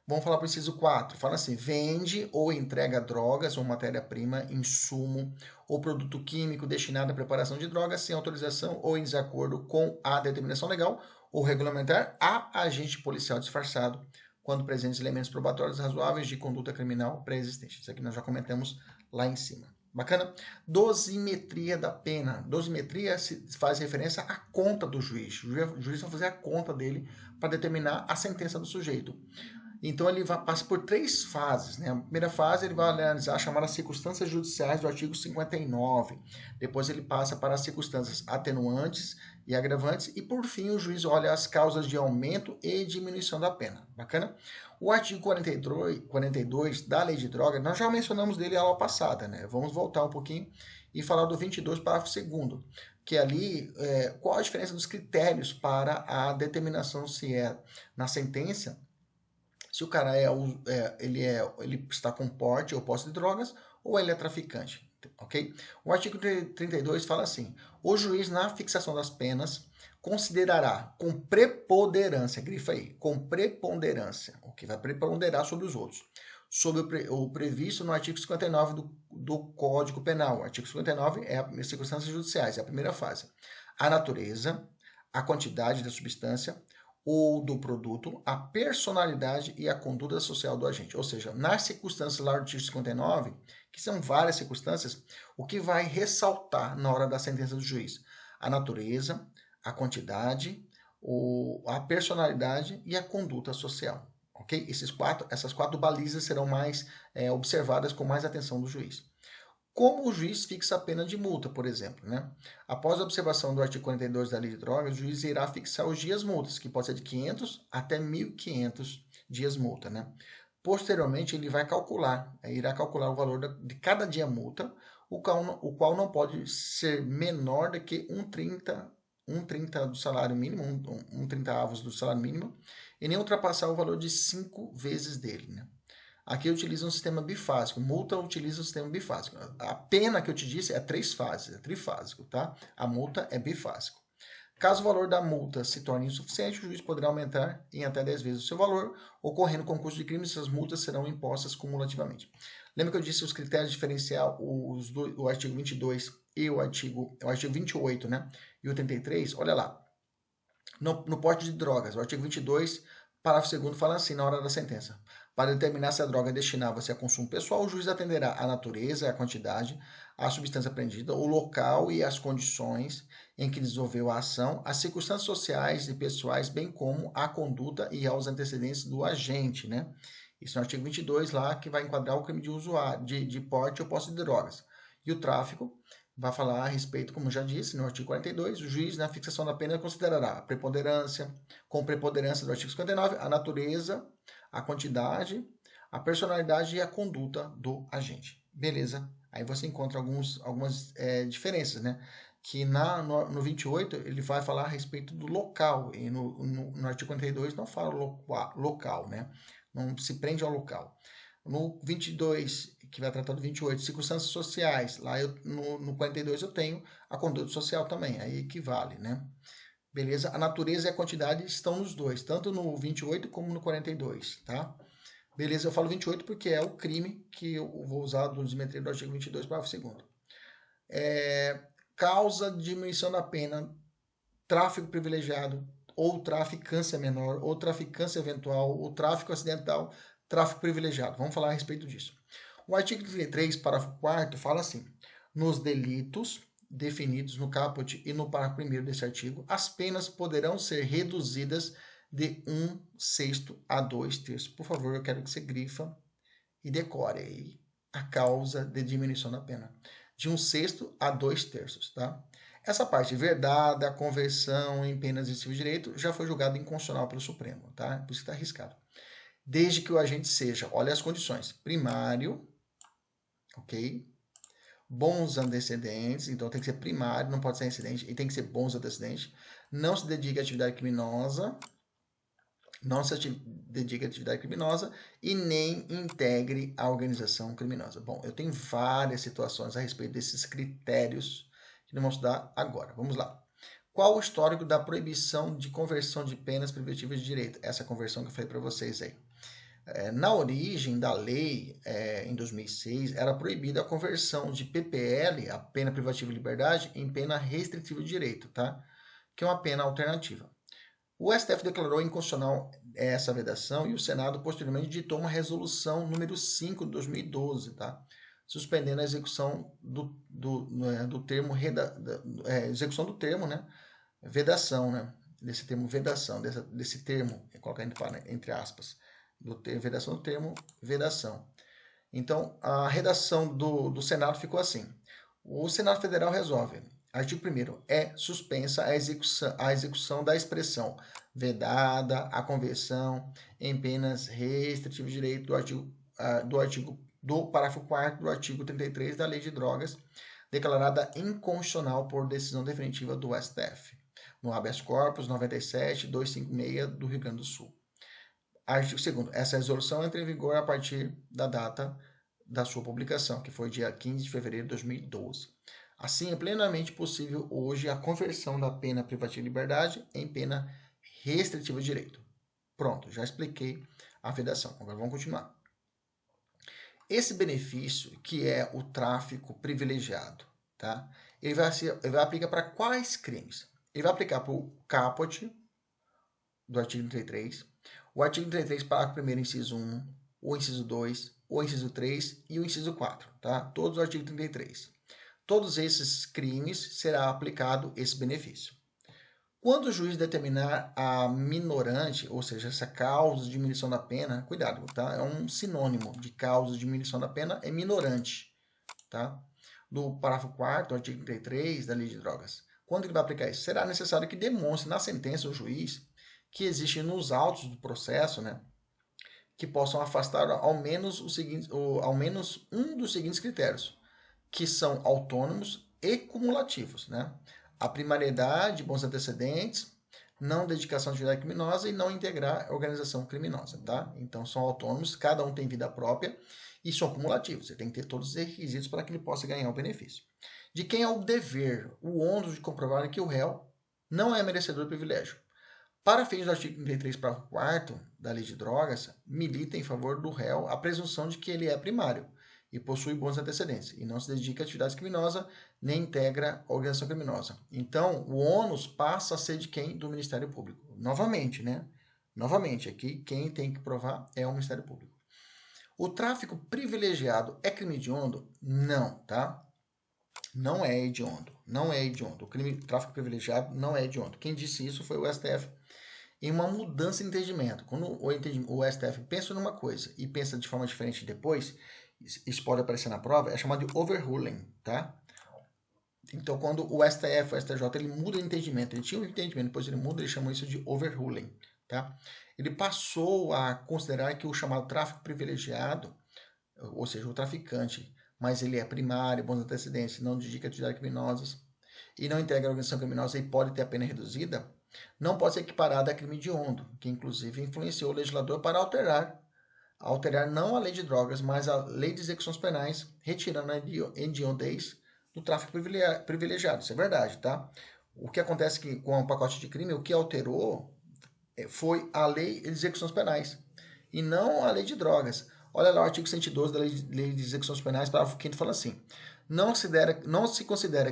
Vamos falar para o inciso 4. Fala assim: vende ou entrega drogas ou matéria-prima, insumo ou produto químico destinado à preparação de drogas sem autorização ou em desacordo com a determinação legal ou regulamentar a agente policial disfarçado, quando presentes elementos probatórios razoáveis de conduta criminal pré-existente. Isso aqui nós já comentamos lá em cima. Bacana? Dosimetria da pena. Dosimetria faz referência à conta do juiz. O juiz vai fazer a conta dele para determinar a sentença do sujeito. Então ele passa por 3 fases, né? A primeira fase ele vai analisar as chamadas circunstâncias judiciais do artigo 59. Depois ele passa para as circunstâncias atenuantes e agravantes e por fim o juiz olha as causas de aumento e diminuição da pena. Bacana? O artigo 42 da Lei de Drogas, nós já mencionamos dele a aula passada, né? Vamos voltar um pouquinho e falar do 22, parágrafo 2º, que ali, qual a diferença dos critérios para a determinação se é na sentença, se o cara ele está com porte ou posse de drogas ou ele é traficante, ok? O artigo 32 fala assim: o juiz na fixação das penas considerará com preponderância, grifa aí, com preponderância, o que vai preponderar sobre os outros, sobre o previsto no artigo 59 do Código Penal. O artigo 59 é as circunstâncias judiciais, é a primeira fase. A natureza, a quantidade da substância ou do produto, a personalidade e a conduta social do agente. Ou seja, nas circunstâncias lá do artigo 59, que são várias circunstâncias, o que vai ressaltar na hora da sentença do juiz? A natureza, a quantidade, a personalidade e a conduta social. Ok? Essas 4 balizas serão mais observadas com mais atenção do juiz. Como o juiz fixa a pena de multa, por exemplo, né? Após a observação do artigo 42 da Lei de Drogas, o juiz irá fixar os dias multas, que pode ser de 500 até 1.500 dias multa, né? Posteriormente, ele vai irá calcular o valor de cada dia multa, o qual não pode ser menor do que 1,30 do salário mínimo, 1,30 avos do salário mínimo, e nem ultrapassar o valor de 5 vezes dele, né? Aqui utiliza um sistema bifásico. Multa utiliza o sistema bifásico. A pena que eu te disse é 3 fases, é trifásico, tá? A multa é bifásico. Caso o valor da multa se torne insuficiente, o juiz poderá aumentar em até 10 vezes o seu valor. Ocorrendo concurso de crime, essas multas serão impostas cumulativamente. Lembra que eu disse os critérios de diferencial, o artigo 22 e o artigo 28, né? E o 33? Olha lá. No porte de drogas, o artigo 22, parágrafo 2º, fala assim na hora da sentença: para determinar se a droga destinava-se a consumo pessoal, o juiz atenderá à natureza, à quantidade, à substância apreendida, o local e as condições em que desenvolveu a ação, as circunstâncias sociais e pessoais, bem como a conduta e aos antecedentes do agente, né? Isso no artigo 22 lá, que vai enquadrar o crime de usuário, de porte ou posse de drogas. E o tráfico vai falar a respeito, como já disse, no artigo 42, o juiz, na fixação da pena, considerará a preponderância, com preponderância do artigo 59, a natureza, a quantidade, a personalidade e a conduta do agente. Beleza? Aí você encontra algumas diferenças, né? Que no 28 ele vai falar a respeito do local, e no artigo 42 não fala local, né? Não se prende ao local. No 22, que vai tratar do 28, circunstâncias sociais, lá no 42 eu tenho a conduta social também, aí equivale, né? Beleza? A natureza e a quantidade estão nos dois, tanto no 28 como no 42, tá? Beleza, eu falo 28 porque é o crime que eu vou usar do dosimetria do artigo 22, parágrafo 2º. Causa de diminuição da pena, tráfico privilegiado, ou traficância menor, ou traficância eventual, ou tráfico acidental, tráfico privilegiado. Vamos falar a respeito disso. O artigo 33, parágrafo 4º, fala assim: nos delitos definidos no caput e no parágrafo 1º desse artigo, as penas poderão ser reduzidas de 1/6 a 2/3. Por favor, eu quero que você grifa e decore aí a causa de diminuição da pena. De 1/6 a 2/3, tá? Essa parte verdada, conversão em penas de civil direito, já foi julgada inconstitucional pelo Supremo, tá? Por isso que está arriscado. Desde que o agente seja, olha as condições, primário, ok? Bons antecedentes, então tem que ser primário, não pode ser incidente, e tem que ser bons antecedentes. Não se dedica a atividade criminosa, e nem integre a organização criminosa. Bom, eu tenho várias situações a respeito desses critérios que nós vamos estudar agora. Vamos lá. Qual o histórico da proibição de conversão de penas privativas de direito? Essa conversão que eu falei para vocês aí. Na origem da lei, em 2006, era proibida a conversão de PPL, a pena privativa de liberdade, em pena restritiva de direito, tá? Que é uma pena alternativa. O STF declarou inconstitucional essa vedação e o Senado posteriormente ditou uma resolução número 5 de 2012, tá? Suspendendo a execução do termo execução do termo, né? Vedação, né? Desse termo vedação, desse termo, colocar entre aspas, vedação do termo vedação. Então, a redação do Senado ficou assim. O Senado Federal resolve. Artigo 1º. É suspensa a execução da expressão vedada, a conversão em penas restritivas de direito do parágrafo 4º do artigo 33 da Lei de Drogas, declarada inconstitucional por decisão definitiva do STF, no habeas corpus 97.256 do Rio Grande do Sul. Artigo 2º. Essa resolução entra em vigor a partir da data da sua publicação, que foi dia 15 de fevereiro de 2012. Assim, é plenamente possível hoje a conversão da pena privativa de liberdade em pena restritiva de direito. Pronto, já expliquei a vedação. Agora vamos continuar. Esse benefício, que é o tráfico privilegiado, tá? Ele vai aplicar para quais crimes? Ele vai aplicar para o caput do artigo 33, o artigo 33, parágrafo 1º, inciso 1, o inciso 2, o inciso 3 e o inciso 4, tá? Todos o artigo 33. Todos esses crimes será aplicado esse benefício. Quando o juiz determinar a minorante, ou seja, essa causa de diminuição da pena, cuidado, tá? É um sinônimo de causa de diminuição da pena, é minorante, tá? Do parágrafo 4º, artigo 33 da Lei de Drogas. Quando ele vai aplicar isso? Será necessário que demonstre na sentença o juiz que existe nos autos do processo, né, que possam afastar ao menos um dos seguintes critérios, que são autônomos e cumulativos, né? A primariedade, bons antecedentes, não dedicação à atividade criminosa e não integrar a organização criminosa, tá? Então são autônomos, cada um tem vida própria e são cumulativos. Você tem que ter todos os requisitos para que ele possa ganhar o benefício. De quem é o dever, o ônus de comprovar que o réu não é merecedor do privilégio. Para fins do artigo 33, parágrafo 4º da Lei de Drogas, milita em favor do réu a presunção de que ele é primário e possui bons antecedentes, e não se dedica a atividades criminosas, nem integra a organização criminosa. Então, o ônus passa a ser de quem? Do Ministério Público. Novamente, né? Novamente, aqui, quem tem que provar é o Ministério Público. O tráfico privilegiado é crime hediondo? Não, tá? Não é hediondo. Não é hediondo. O tráfico privilegiado não é hediondo. Quem disse isso foi o STF, em uma mudança de entendimento. Quando o STF pensa numa coisa e pensa de forma diferente depois, isso pode aparecer na prova, é chamado de overruling, tá? Então, quando o STF, o STJ, ele muda o entendimento, ele tinha um entendimento, depois ele muda, ele chamou isso de overruling, tá? Ele passou a considerar que o chamado tráfico privilegiado, ou seja, o traficante, mas ele é primário, bons antecedentes, não dedica a atividades criminosas e não integra a organização criminosa e pode ter a pena reduzida, não pode ser equiparada a crime hediondo, que inclusive influenciou o legislador para alterar não a lei de drogas, mas a lei de execuções penais, retirando a hediondez do tráfico privilegiado. Isso é verdade, tá? O que acontece que com o pacote de crime, o que alterou foi a lei de execuções penais e não a lei de drogas. Olha lá o artigo 112 da lei de execuções penais, parágrafo 5º, fala assim: não se considera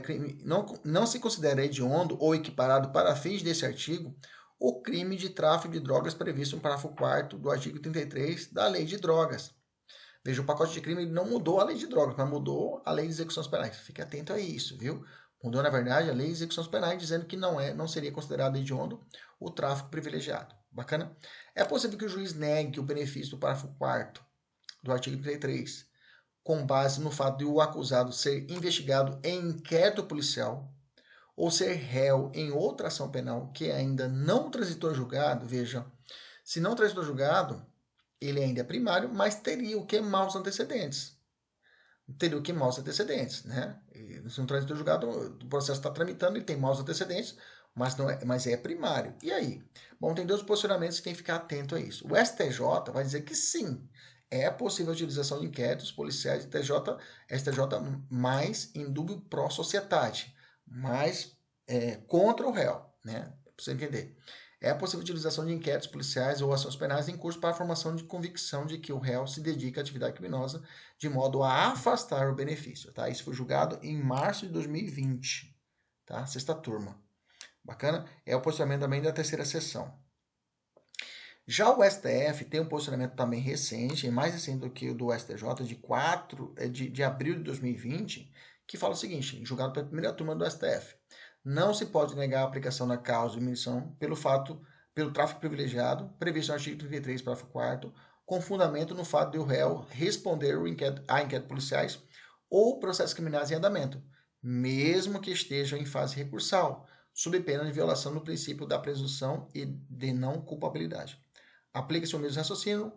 hediondo ou equiparado para fins desse artigo o crime de tráfico de drogas previsto no parágrafo 4º do artigo 33 da Lei de Drogas. Veja, o pacote de crime não mudou a Lei de Drogas, mas mudou a Lei de Execuções Penais. Fique atento a isso, viu? Mudou, na verdade, a Lei de Execuções Penais, dizendo que não seria considerado hediondo o tráfico privilegiado. Bacana? É possível que o juiz negue o benefício do parágrafo 4º do artigo 33, com base no fato de o acusado ser investigado em inquérito policial ou ser réu em outra ação penal que ainda não transitou julgado. Veja, se não transitou julgado, ele ainda é primário, mas teria o que? Maus antecedentes. Teria o que? Maus antecedentes, né? E se não transitou julgado, o processo está tramitando, ele tem maus antecedentes, mas é primário. E aí? Bom, tem dois posicionamentos que tem que ficar atento a isso. O STJ vai dizer que sim, é possível a utilização de inquéritos policiais de STJ mais em dúbio pró societate, mais contra o réu, né? Para você entender. É possível a utilização de inquéritos policiais ou ações penais em curso para a formação de convicção de que o réu se dedica à atividade criminosa de modo a afastar o benefício. Tá? Isso foi julgado em março de 2020, tá? Sexta turma. Bacana? É o posicionamento também da terceira sessão. Já o STF tem um posicionamento também recente, mais recente do que o do STJ, de abril de 2020, que fala o seguinte, julgado pela primeira turma do STF. Não se pode negar a aplicação da causa de diminuição pelo tráfico privilegiado, previsto no artigo 33, parágrafo 4º, com fundamento no fato de o réu responder a inquéritos policiais ou processos criminais em andamento, mesmo que estejam em fase recursal, sob pena de violação do princípio da presunção e de não culpabilidade. Aplica-se o mesmo raciocínio,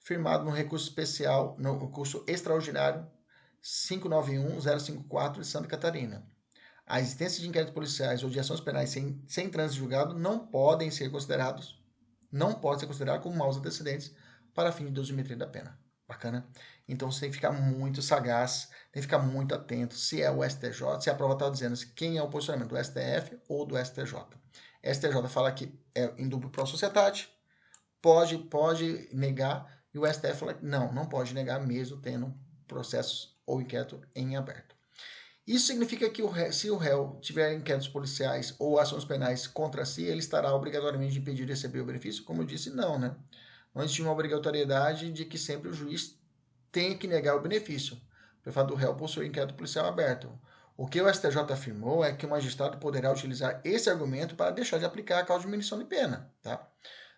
firmado no recurso especial, no recurso extraordinário 591054 de Santa Catarina. A existência de inquéritos policiais ou de ações penais sem trânsito julgado não pode ser considerado como maus antecedentes para fim de dosimetria da pena. Bacana? Então você tem que ficar muito sagaz, tem que ficar muito atento se é o STJ, se a prova está dizendo quem é o posicionamento do STF ou do STJ. STJ fala que é em dúvio pró societate, pode negar, e o STF fala que não pode negar mesmo tendo processo ou inquérito em aberto. Isso significa que se o réu tiver inquéritos policiais ou ações penais contra si, ele estará obrigatoriamente impedido de receber o benefício? Como eu disse, não, né? Não existe uma obrigatoriedade de que sempre o juiz tenha que negar o benefício, pelo fato do réu possuir inquérito policial aberto. O que o STJ afirmou é que o magistrado poderá utilizar esse argumento para deixar de aplicar a causa de diminuição de pena, tá?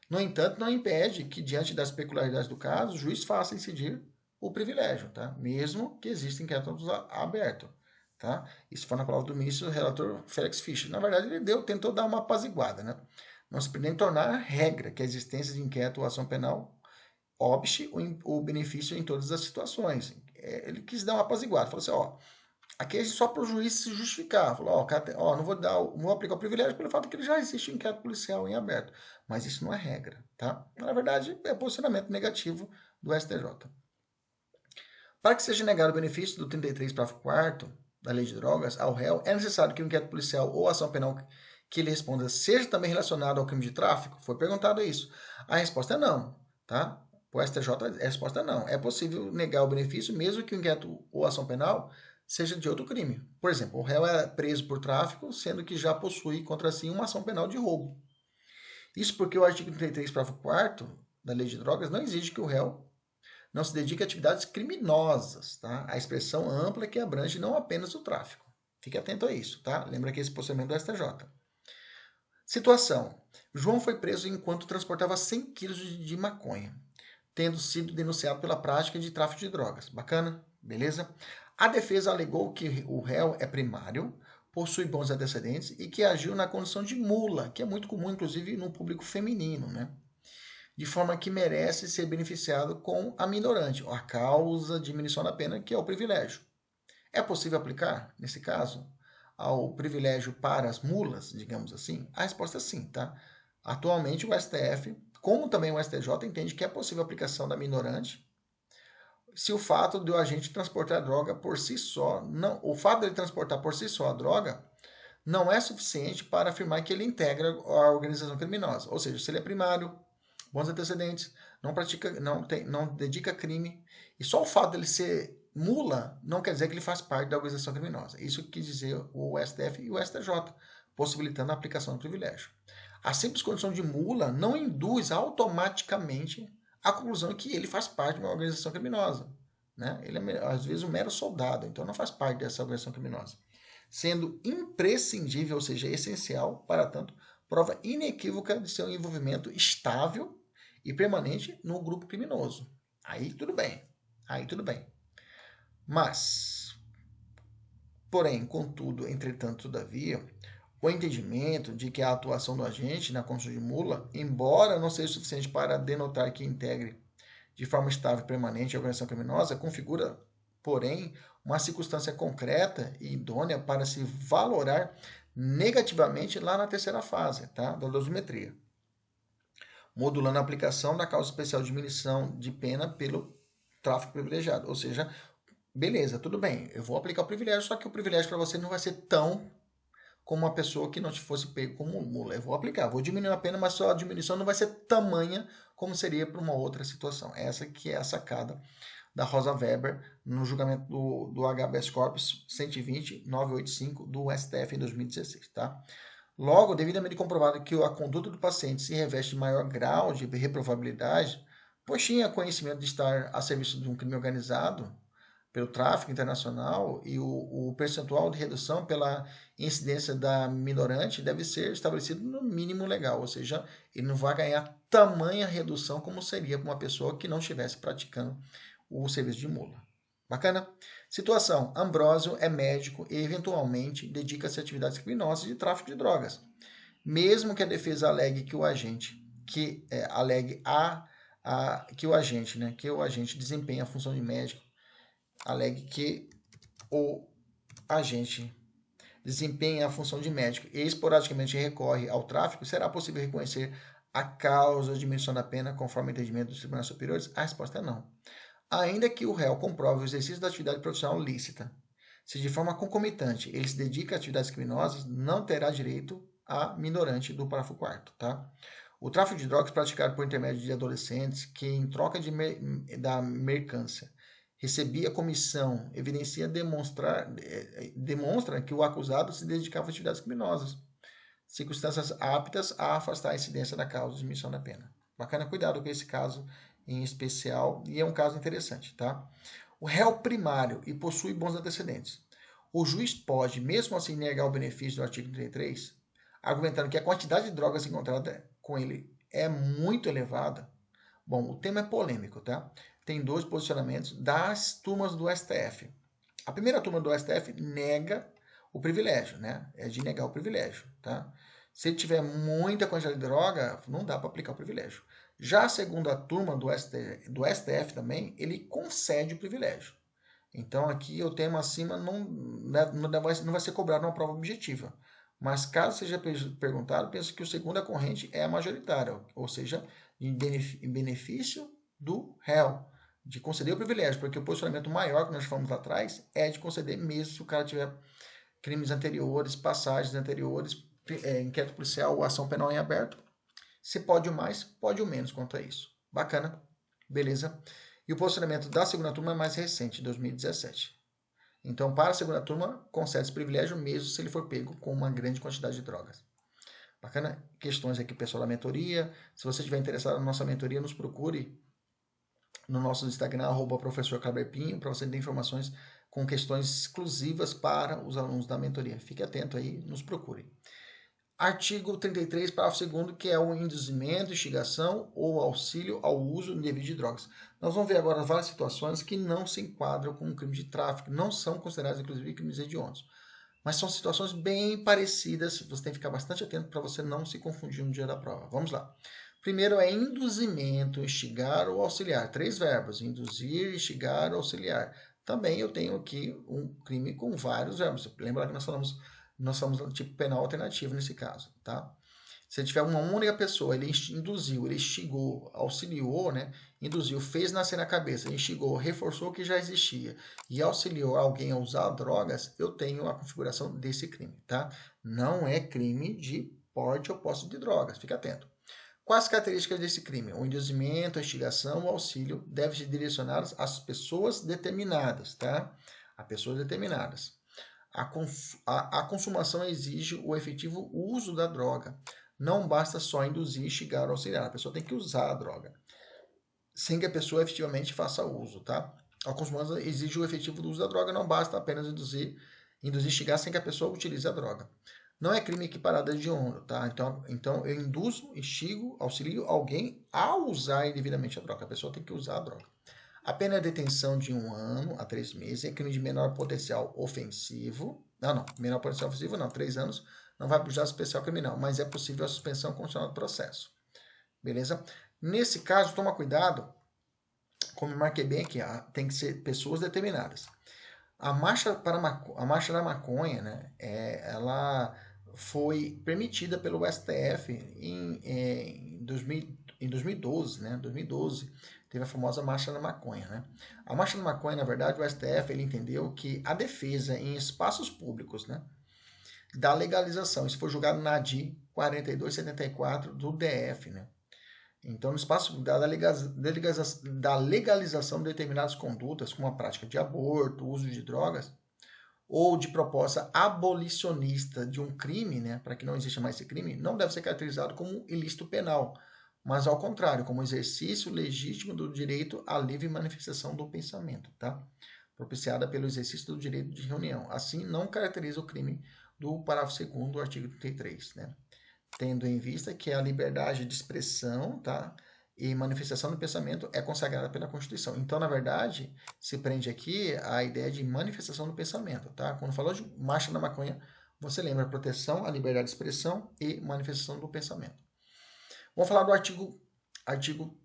No entanto, não impede que, diante das peculiaridades do caso, o juiz faça incidir o privilégio, tá? Mesmo que exista inquérito aberto. Tá? Isso foi na palavra do ministro relator Félix Fischer. Na verdade, ele tentou dar uma apaziguada, né? Não se pretende tornar regra que a existência de inquérito ou ação penal obste o benefício em todas as situações. Ele quis dar uma apaziguada, falou assim, ó, aqui é só para o juiz se justificar. Falou, ó, não vou aplicar o privilégio pelo fato que ele já existe um inquérito policial em aberto. Mas isso não é regra, tá? Na verdade, é posicionamento negativo do STJ. Para que seja negado o benefício do 33, parágrafo 4º da Lei de Drogas ao réu, é necessário que o inquérito policial ou ação penal que ele responda seja também relacionado ao crime de tráfico? Foi perguntado isso. A resposta é não, tá? O STJ, a resposta é não. É possível negar o benefício mesmo que o inquérito ou ação penal seja de outro crime. Por exemplo, o réu é preso por tráfico, sendo que já possui contra si uma ação penal de roubo. Isso porque o artigo 33, parágrafo 4º da Lei de Drogas não exige que o réu não se dedica a atividades criminosas, tá? A expressão ampla que abrange não apenas o tráfico. Fique atento a isso, tá? Lembra que esse posicionamento do STJ. Situação. João foi preso enquanto transportava 100 quilos de maconha, tendo sido denunciado pela prática de tráfico de drogas. Bacana? Beleza? A defesa alegou que o réu é primário, possui bons antecedentes e que agiu na condição de mula, que é muito comum, inclusive, no público feminino, né? De forma que merece ser beneficiado com a minorante, a causa de diminuição da pena, que é o privilégio. É possível aplicar, nesse caso, ao privilégio para as mulas, digamos assim? A resposta é sim, tá? Atualmente o STF, como também o STJ, entende que é possível a aplicação da minorante se o fato de o agente transportar a droga por si só, o fato de ele transportar por si só a droga não é suficiente para afirmar que ele integra a organização criminosa. Ou seja, se ele é primário, bons antecedentes, não dedica crime, e só o fato dele ser mula não quer dizer que ele faz parte da organização criminosa. Isso quis dizer o STF e o STJ, possibilitando a aplicação do privilégio. A simples condição de mula não induz automaticamente a conclusão que ele faz parte de uma organização criminosa. Né? Ele é, às vezes, um mero soldado, então não faz parte dessa organização criminosa. Sendo imprescindível, ou seja, essencial, para tanto, prova inequívoca de seu envolvimento estável e permanente no grupo criminoso. Aí tudo bem. Aí tudo bem. Mas, porém, contudo, entretanto, todavia, o entendimento de que a atuação do agente na condução de mula, embora não seja suficiente para denotar que integre de forma estável e permanente a organização criminosa, configura, porém, uma circunstância concreta e idônea para se valorar negativamente lá na terceira fase, tá? Da dosimetria, modulando a aplicação da causa especial de diminuição de pena pelo tráfico privilegiado. Ou seja, beleza, tudo bem, eu vou aplicar o privilégio, só que o privilégio para você não vai ser tão como uma pessoa que não te fosse pego como mula. Eu vou aplicar, vou diminuir a pena, mas só a diminuição não vai ser tamanha como seria para uma outra situação. Essa que é a sacada da Rosa Weber no julgamento do habeas corpus 120.985 do STF em 2016, tá? Logo, devidamente comprovado que a conduta do paciente se reveste de maior grau de reprovabilidade, pois tinha conhecimento de estar a serviço de um crime organizado pelo tráfico internacional e o percentual de redução pela incidência da minorante deve ser estabelecido no mínimo legal, ou seja, ele não vai ganhar tamanha redução como seria para uma pessoa que não estivesse praticando o serviço de mula. Bacana? Situação: Ambrósio é médico e eventualmente dedica-se a atividades criminosas de tráfico de drogas. Mesmo que a defesa alegue que o agente que o agente desempenha a função de médico, alegue que o agente desempenha a função de médico e esporadicamente recorre ao tráfico, será possível reconhecer a causa de diminuição da pena conforme o entendimento dos tribunais superiores? A resposta é não. Ainda que o réu comprove o exercício da atividade profissional lícita, se de forma concomitante ele se dedica a atividades criminosas, não terá direito a minorante do parágrafo 4º, tá? O tráfico de drogas praticado por intermédio de adolescentes que, em troca da mercância, recebia comissão, demonstra que o acusado se dedicava a atividades criminosas, circunstâncias aptas a afastar a incidência da causa de diminuição da pena. Bacana, cuidado com esse caso em especial, e é um caso interessante, tá? O réu primário e possui bons antecedentes. O juiz pode, mesmo assim, negar o benefício do artigo 33, argumentando que a quantidade de drogas encontrada com ele é muito elevada. Bom, o tema é polêmico, tá? Tem dois posicionamentos das turmas do STF. A primeira turma do STF nega o privilégio, né? É de negar o privilégio, tá? Se ele tiver muita quantidade de droga, não dá para aplicar o privilégio. Já a segunda turma do STF também, ele concede o privilégio. Então aqui o tema acima não vai ser cobrado uma prova objetiva. Mas caso seja perguntado, penso que o segunda corrente é a majoritária, ou seja, em benefício do réu, de conceder o privilégio, porque o posicionamento maior que nós falamos lá atrás é de conceder mesmo se o cara tiver crimes anteriores, passagens anteriores, inquérito policial ou ação penal em aberto. Se pode o mais, pode o menos quanto a isso. Bacana, beleza? E o posicionamento da segunda turma é mais recente, 2017. Então, para a segunda turma, concede-se privilégio mesmo se ele for pego com uma grande quantidade de drogas. Bacana? Questões aqui, pessoal, da mentoria. Se você estiver interessado na nossa mentoria, nos procure no nosso Instagram, @professorclaberpinho, para você ter informações com questões exclusivas para os alunos da mentoria. Fique atento aí, nos procure. Artigo 33, parágrafo 2º, que é o induzimento, instigação ou auxílio ao uso indevido de drogas. Nós vamos ver agora várias situações que não se enquadram com um crime de tráfico, não são consideradas, inclusive, crimes hediondos. Mas são situações bem parecidas, você tem que ficar bastante atento para você não se confundir no dia da prova. Vamos lá. Primeiro é induzimento, instigar ou auxiliar. 3 verbos, induzir, instigar ou auxiliar. Também eu tenho aqui um crime com vários verbos. Lembra que nós falamos do tipo penal alternativo nesse caso, tá? Se tiver uma única pessoa, ele induziu, ele instigou, auxiliou, né? Induziu, fez nascer na cabeça, instigou, reforçou o que já existia e auxiliou alguém a usar drogas, eu tenho a configuração desse crime, tá? Não é crime de porte ou posse de drogas, fica atento. Quais as características desse crime? O induzimento, a instigação, o auxílio devem ser direcionados às pessoas determinadas, tá? A pessoas determinadas. A consumação exige o efetivo uso da droga. Não basta só induzir, instigar ou auxiliar. A pessoa tem que usar a droga, sem que a pessoa efetivamente faça uso, tá? A consumação exige o efetivo uso da droga. Não basta apenas induzir, instigar sem que a pessoa utilize a droga. não é crime equiparado a hediondo, tá? Então eu induzo, instigo, auxilio alguém a usar indevidamente a droga. A pessoa tem que usar a droga. A pena é detenção de 1 ano a 3 meses. É crime de menor potencial ofensivo. Não, menor potencial ofensivo não. 3 anos não vai para o juizado especial criminal, mas é possível a suspensão condicional do processo. Beleza? Nesse caso, toma cuidado, como eu marquei bem aqui, tem que ser pessoas determinadas. A marcha da maconha, né, ela foi permitida pelo STF em 2012, né? 2012 teve a famosa marcha da maconha, né? A marcha da maconha, na verdade, o STF ele entendeu que a defesa em espaços públicos, né, da legalização, isso foi julgado na ADI 4274 do DF, né? Então, no espaço da legalização de determinadas condutas, como a prática de aborto, o uso de drogas, ou de proposta abolicionista de um crime, né, para que não exista mais esse crime, não deve ser caracterizado como ilícito penal, mas ao contrário, como exercício legítimo do direito à livre manifestação do pensamento, tá? Propiciada pelo exercício do direito de reunião. Assim, não caracteriza o crime do parágrafo 2º do artigo 33, né? Tendo em vista que a liberdade de expressão, tá, e manifestação do pensamento é consagrada pela Constituição. Então, na verdade, se prende aqui a ideia de manifestação do pensamento, tá? Quando falou de marcha da maconha, você lembra proteção à liberdade de expressão e manifestação do pensamento. Vamos falar do artigo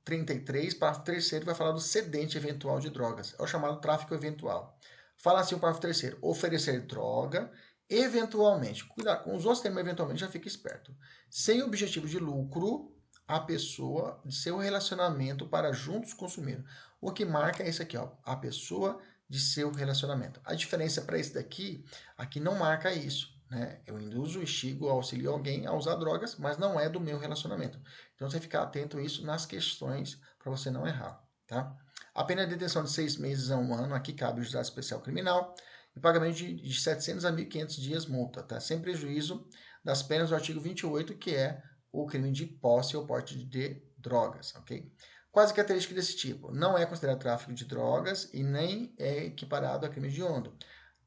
33, parágrafo 3º, vai falar do cedente eventual de drogas. É o chamado tráfico eventual. Fala assim o parágrafo 3º, oferecer droga eventualmente, cuidado com os outros termos, eventualmente já fica esperto, sem objetivo de lucro, a pessoa de seu relacionamento para juntos consumir. O que marca é isso aqui, ó, a pessoa de seu relacionamento. A diferença para esse daqui, aqui não marca isso, né? Eu induzo, instigo, auxilio alguém a usar drogas, mas não é do meu relacionamento. Então você ficar atento a isso nas questões para você não errar, tá? A pena de detenção de 6 meses a 1 ano, aqui cabe o juizado especial criminal, e pagamento de 700 a 1.500 dias multa, tá? Sem prejuízo das penas do artigo 28, que é o crime de posse ou porte de drogas, ok? Quais características desse tipo? Não é considerado tráfico de drogas e nem é equiparado a crime hediondo.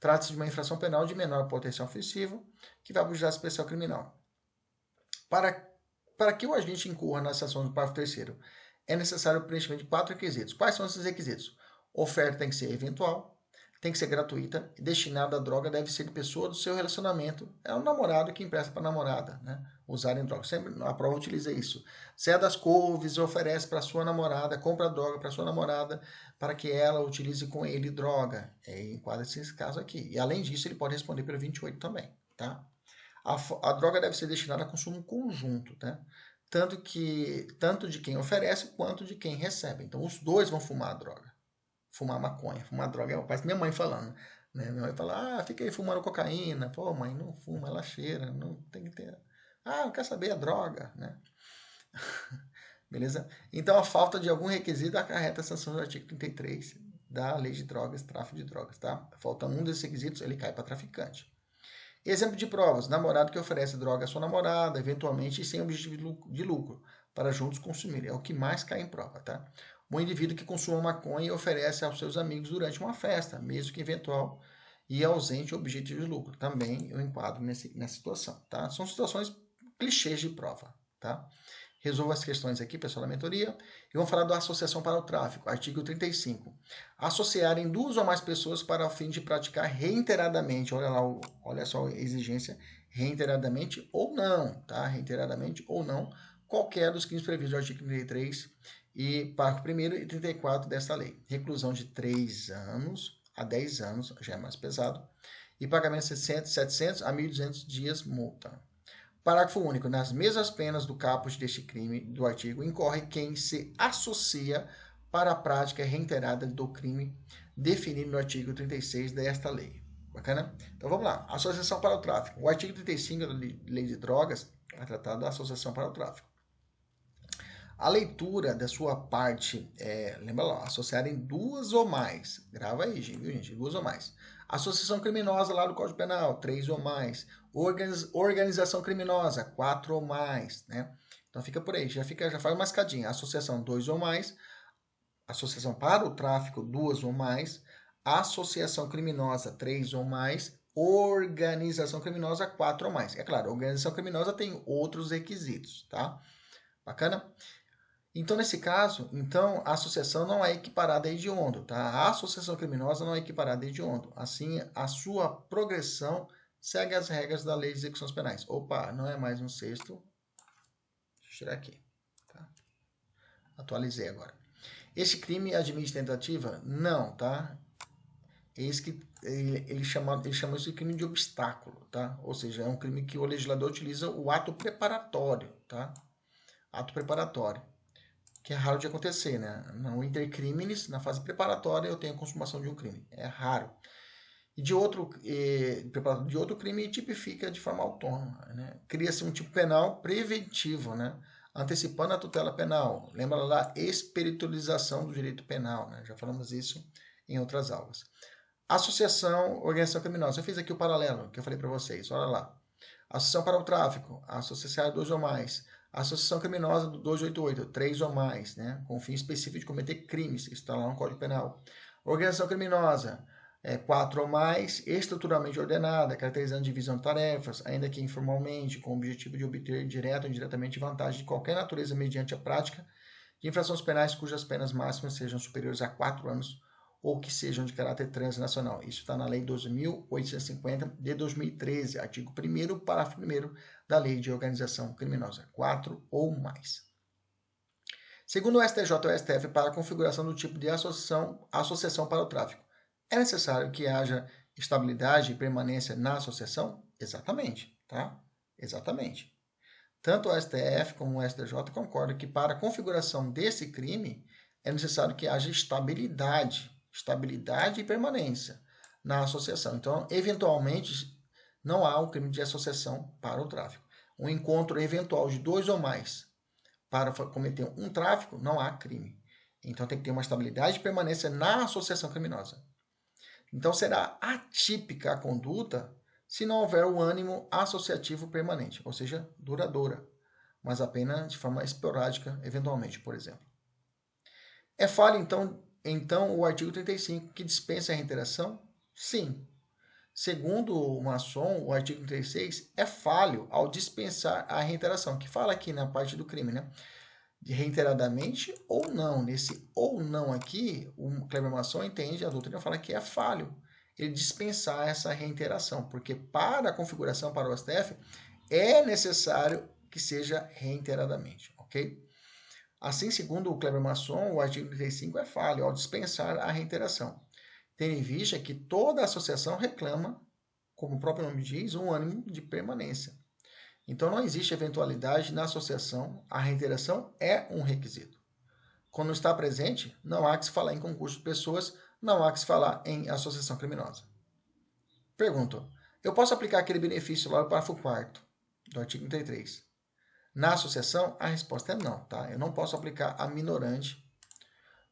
Trata-se de uma infração penal de menor potencial ofensivo, que vai para o juizado especial criminal. Para que o agente incorra na sanção do parágrafo 3º, é necessário o preenchimento de 4 requisitos. Quais são esses requisitos? Oferta tem que ser eventual, tem que ser gratuita, e destinada à droga deve ser de pessoa do seu relacionamento. É o namorado que empresta para a namorada, né? Usarem droga. Sempre a prova utiliza isso. Se é das couves, oferece para sua namorada, compra droga para sua namorada, para que ela utilize com ele droga. Enquadra-se esse caso aqui. E além disso, ele pode responder pelo 28 também, tá? A droga deve ser destinada a consumo conjunto, tá? Tanto de quem oferece quanto de quem recebe. Então, os dois vão fumar a droga. Fumar maconha, fumar droga. Parece minha mãe falando, né? Minha mãe fala, fica aí fumando cocaína. Pô, mãe, não fuma, ela cheira, não tem que ter. Não quer saber a droga, né? Beleza? Então, a falta de algum requisito acarreta a sanção do artigo 33 da Lei de Drogas, Tráfico de Drogas, tá? Falta um desses requisitos, ele cai para traficante. Exemplo de provas: namorado que oferece droga à sua namorada, eventualmente sem objetivo de lucro, para juntos consumirem. É o que mais cai em prova, tá? Um indivíduo que consuma maconha e oferece aos seus amigos durante uma festa, mesmo que eventual e ausente objetivo de lucro. Também eu enquadro nessa situação, tá? São situações clichês de prova, tá? Resolvo as questões aqui, pessoal da mentoria. E vamos falar da associação para o tráfico, artigo 35. Associarem 2 ou mais pessoas para o fim de praticar reiteradamente, olha só a exigência, reiteradamente ou não, tá? Reiteradamente ou não, qualquer dos crimes previstos no artigo 33 e parágrafo 1º e 34 desta lei. Reclusão de 3 anos a 10 anos, já é mais pesado, e pagamento de 700 a 1.200 dias multa. Parágrafo único. Nas mesmas penas do caput deste crime do artigo, incorre quem se associa para a prática reiterada do crime definido no artigo 36 desta lei. Bacana? Então vamos lá. Associação para o tráfico. O artigo 35 da Lei de Drogas vai tratar da associação para o tráfico. A leitura da sua parte, lembra lá, associar em 2 ou mais. Grava aí, gente, 2 ou mais. Associação criminosa lá do Código Penal, 3 ou mais. Organização criminosa, 4 ou mais, né? Então fica por aí, já faz uma escadinha. Associação 2 ou mais. Associação para o tráfico, 2 ou mais. Associação criminosa, 3 ou mais. organização criminosa 4 ou mais. É claro, a organização criminosa tem outros requisitos, tá? Bacana? Então, nesse caso, então, a associação não é equiparada a hediondo, tá? A associação criminosa não é equiparada a hediondo. Assim, a sua progressão segue as regras da lei de execuções penais. Opa, não é mais um sexto. Deixa eu tirar aqui. Tá? Atualizei agora. Este crime admite tentativa? Não, tá? Eis que ele chama isso de crime de obstáculo, tá? Ou seja, é um crime que o legislador utiliza o ato preparatório, tá? Ato preparatório, que é raro de acontecer, né? No intercrimes, na fase preparatória, eu tenho a consumação de um crime. É raro. E de outro crime tipifica de forma autônoma, né? Cria-se um tipo penal preventivo, né? Antecipando a tutela penal. Lembra lá da espiritualização do direito penal, né? Já falamos isso em outras aulas. Associação, organização criminosa. Eu fiz aqui o paralelo que eu falei para vocês. Olha lá. Associação para o tráfico, associar 2 ou mais. Associação criminosa do 288, 3 ou mais, né? Com o fim específico de cometer crimes. Isso está lá no Código Penal. Organização criminosa, 4 ou mais, estruturalmente ordenada, caracterizando divisão de tarefas, ainda que informalmente, com o objetivo de obter direto ou indiretamente vantagem de qualquer natureza mediante a prática de infrações penais cujas penas máximas sejam superiores a 4 anos ou que sejam de caráter transnacional. Isso está na Lei 12.850 de 2013, artigo 1º, parágrafo 1º da Lei de Organização Criminosa, 4 ou mais. Segundo o STJ e o STF, para a configuração do tipo de associação para o tráfico, é necessário que haja estabilidade e permanência na associação? Exatamente, tá? Exatamente. Tanto o STF como o STJ concordam que para a configuração desse crime é necessário que haja estabilidade e permanência na associação. Então, eventualmente, não há um crime de associação para o tráfico. Um encontro eventual de 2 ou mais para cometer um tráfico, não há crime. Então, tem que ter uma estabilidade e permanência na associação criminosa. Então, será atípica a conduta se não houver o ânimo associativo permanente, ou seja, duradoura, mas apenas de forma esporádica, eventualmente, por exemplo. É falho, então o artigo 35, que dispensa a reiteração? Sim. Segundo o Masson, o artigo 36 é falho ao dispensar a reiteração, que fala aqui na parte do crime, né? De reiteradamente ou não. Nesse ou não aqui, o Kleber Masson entende, a doutrina fala que é falho ele dispensar essa reiteração, porque para a configuração para o STF é necessário que seja reiteradamente, ok? Assim, segundo o Kleber Masson, o artigo 35 é falho ao dispensar a reiteração, tendo em vista que toda associação reclama, como o próprio nome diz, um ânimo de permanência. Então, não existe eventualidade na associação, a reiteração é um requisito. Quando está presente, não há que se falar em concurso de pessoas, não há que se falar em associação criminosa. Pergunto, eu posso aplicar aquele benefício lá no parágrafo 4º do artigo 33. Na associação, a resposta é não, tá? Eu não posso aplicar a minorante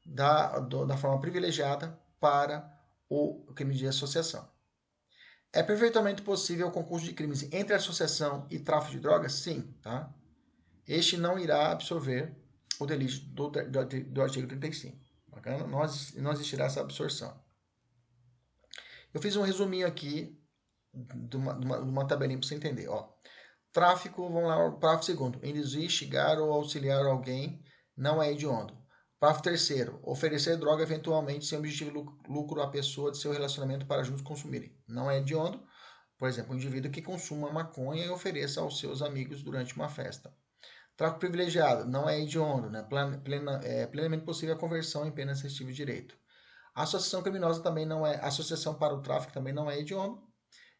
da forma privilegiada para o crime de associação. É perfeitamente possível o concurso de crimes entre associação e tráfico de drogas? Sim, tá? Este não irá absorver o delito do artigo 35. Bacana? Não existirá essa absorção. Eu fiz um resuminho aqui de uma tabelinha para você entender. Ó. Tráfico, vamos lá, parágrafo segundo. Induzir, instigar ou auxiliar alguém não é hediondo. Parágrafo terceiro. Oferecer droga eventualmente sem objetivo lucro à pessoa de seu relacionamento para juntos consumirem. Não é hediondo. Por exemplo, um indivíduo que consuma maconha e ofereça aos seus amigos durante uma festa. Tráfico privilegiado não é hediondo, né? É plenamente possível a conversão em pena restritiva de direito. A associação criminosa também não é, associação para o tráfico também não é hediondo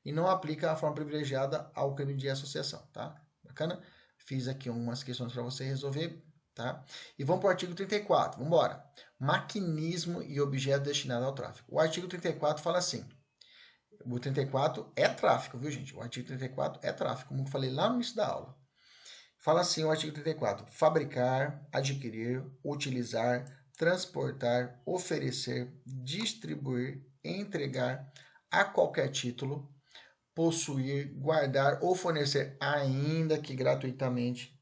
e não aplica a forma privilegiada ao crime de associação, tá? Bacana? Fiz aqui umas questões para você resolver, tá? E vamos para o artigo 34, vamos embora. Maquinismo e objeto destinado ao tráfico. O artigo 34 fala assim, o 34 é tráfico, viu gente? O artigo 34 é tráfico, como eu falei lá no início da aula. Fala assim o artigo 34, fabricar, adquirir, utilizar, transportar, oferecer, distribuir, entregar a qualquer título, possuir, guardar ou fornecer, ainda que gratuitamente,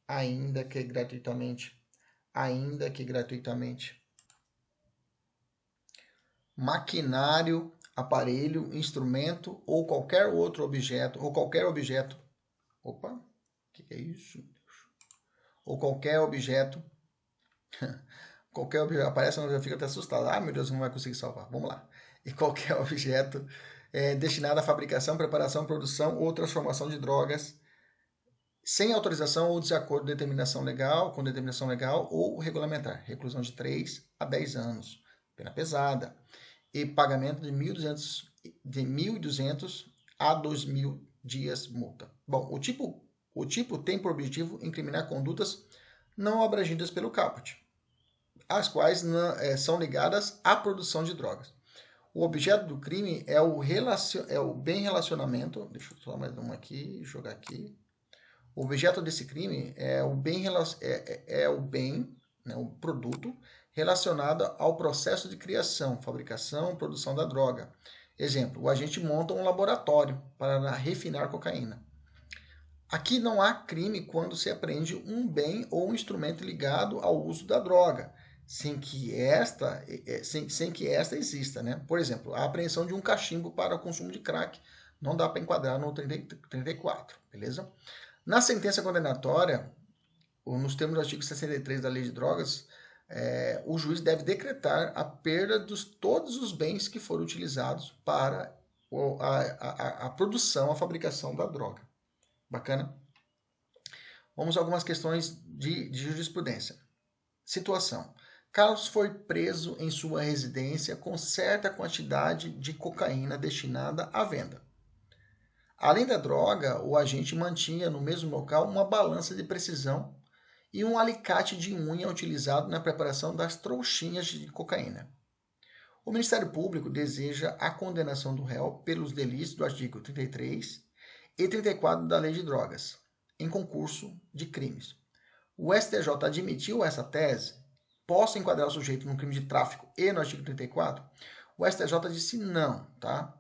maquinário, aparelho, instrumento ou qualquer outro objeto, opa, o que é isso? Ou qualquer objeto, aparece, eu fico até assustado, meu Deus, não vai conseguir salvar, vamos lá. E qualquer objeto destinado à fabricação, preparação, produção ou transformação de drogas sem autorização ou desacordo com determinação legal ou regulamentar, reclusão de 3 a 10 anos, pena pesada, e pagamento de 1.200 a 2.000 dias multa. Bom, o tipo tem por objetivo incriminar condutas não abrangidas pelo caput, as quais são ligadas à produção de drogas. O objeto do crime é o bem relacionamento. Deixa eu só mais uma aqui, jogar aqui. O objeto desse crime é o bem, né, o produto relacionado ao processo de criação, fabricação, produção da droga. Exemplo, o agente monta um laboratório para refinar cocaína. Aqui não há crime quando se apreende um bem ou um instrumento ligado ao uso da droga, sem que esta exista, né? Por exemplo, a apreensão de um cachimbo para o consumo de crack não dá para enquadrar no 34, beleza? Na sentença condenatória, nos termos do artigo 63 da Lei de Drogas, o juiz deve decretar a perda de todos os bens que foram utilizados para a produção, a fabricação da droga. Bacana? Vamos a algumas questões de jurisprudência. Situação. Carlos foi preso em sua residência com certa quantidade de cocaína destinada à venda. Além da droga, o agente mantinha no mesmo local uma balança de precisão e um alicate de unha utilizado na preparação das trouxinhas de cocaína. O Ministério Público deseja a condenação do réu pelos delitos do artigo 33 e 34 da Lei de Drogas, em concurso de crimes. O STJ admitiu essa tese? Posso enquadrar o sujeito no crime de tráfico e no artigo 34? O STJ disse não, tá?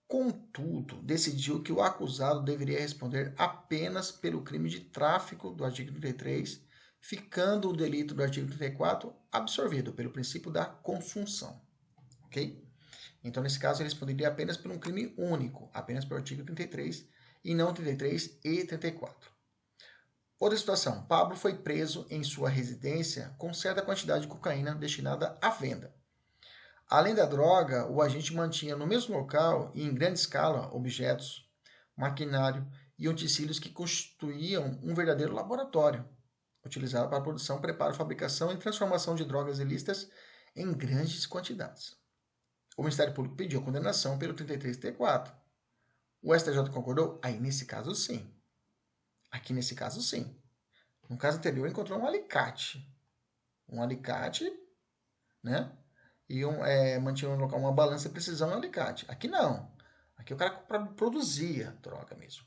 Contudo, decidiu que o acusado deveria responder apenas pelo crime de tráfico do artigo 33, ficando o delito do artigo 34 absorvido pelo princípio da consunção. Ok? Então, nesse caso, ele responderia apenas por um crime único, apenas pelo artigo 33, e não 33 e 34. Outra situação. Pablo foi preso em sua residência com certa quantidade de cocaína destinada à venda. Além da droga, o agente mantinha no mesmo local e em grande escala objetos, maquinário e utensílios que constituíam um verdadeiro laboratório, utilizado para a produção, preparo, fabricação e transformação de drogas ilícitas em grandes quantidades. O Ministério Público pediu a condenação pelo 33 e 34. O STJ concordou? Aí, nesse caso, sim. Aqui, nesse caso, sim. No caso anterior, encontrou um alicate. Um alicate, né? E mantinha no local uma balança de precisão e um alicate. Aqui, não. Aqui, o cara produzia droga mesmo.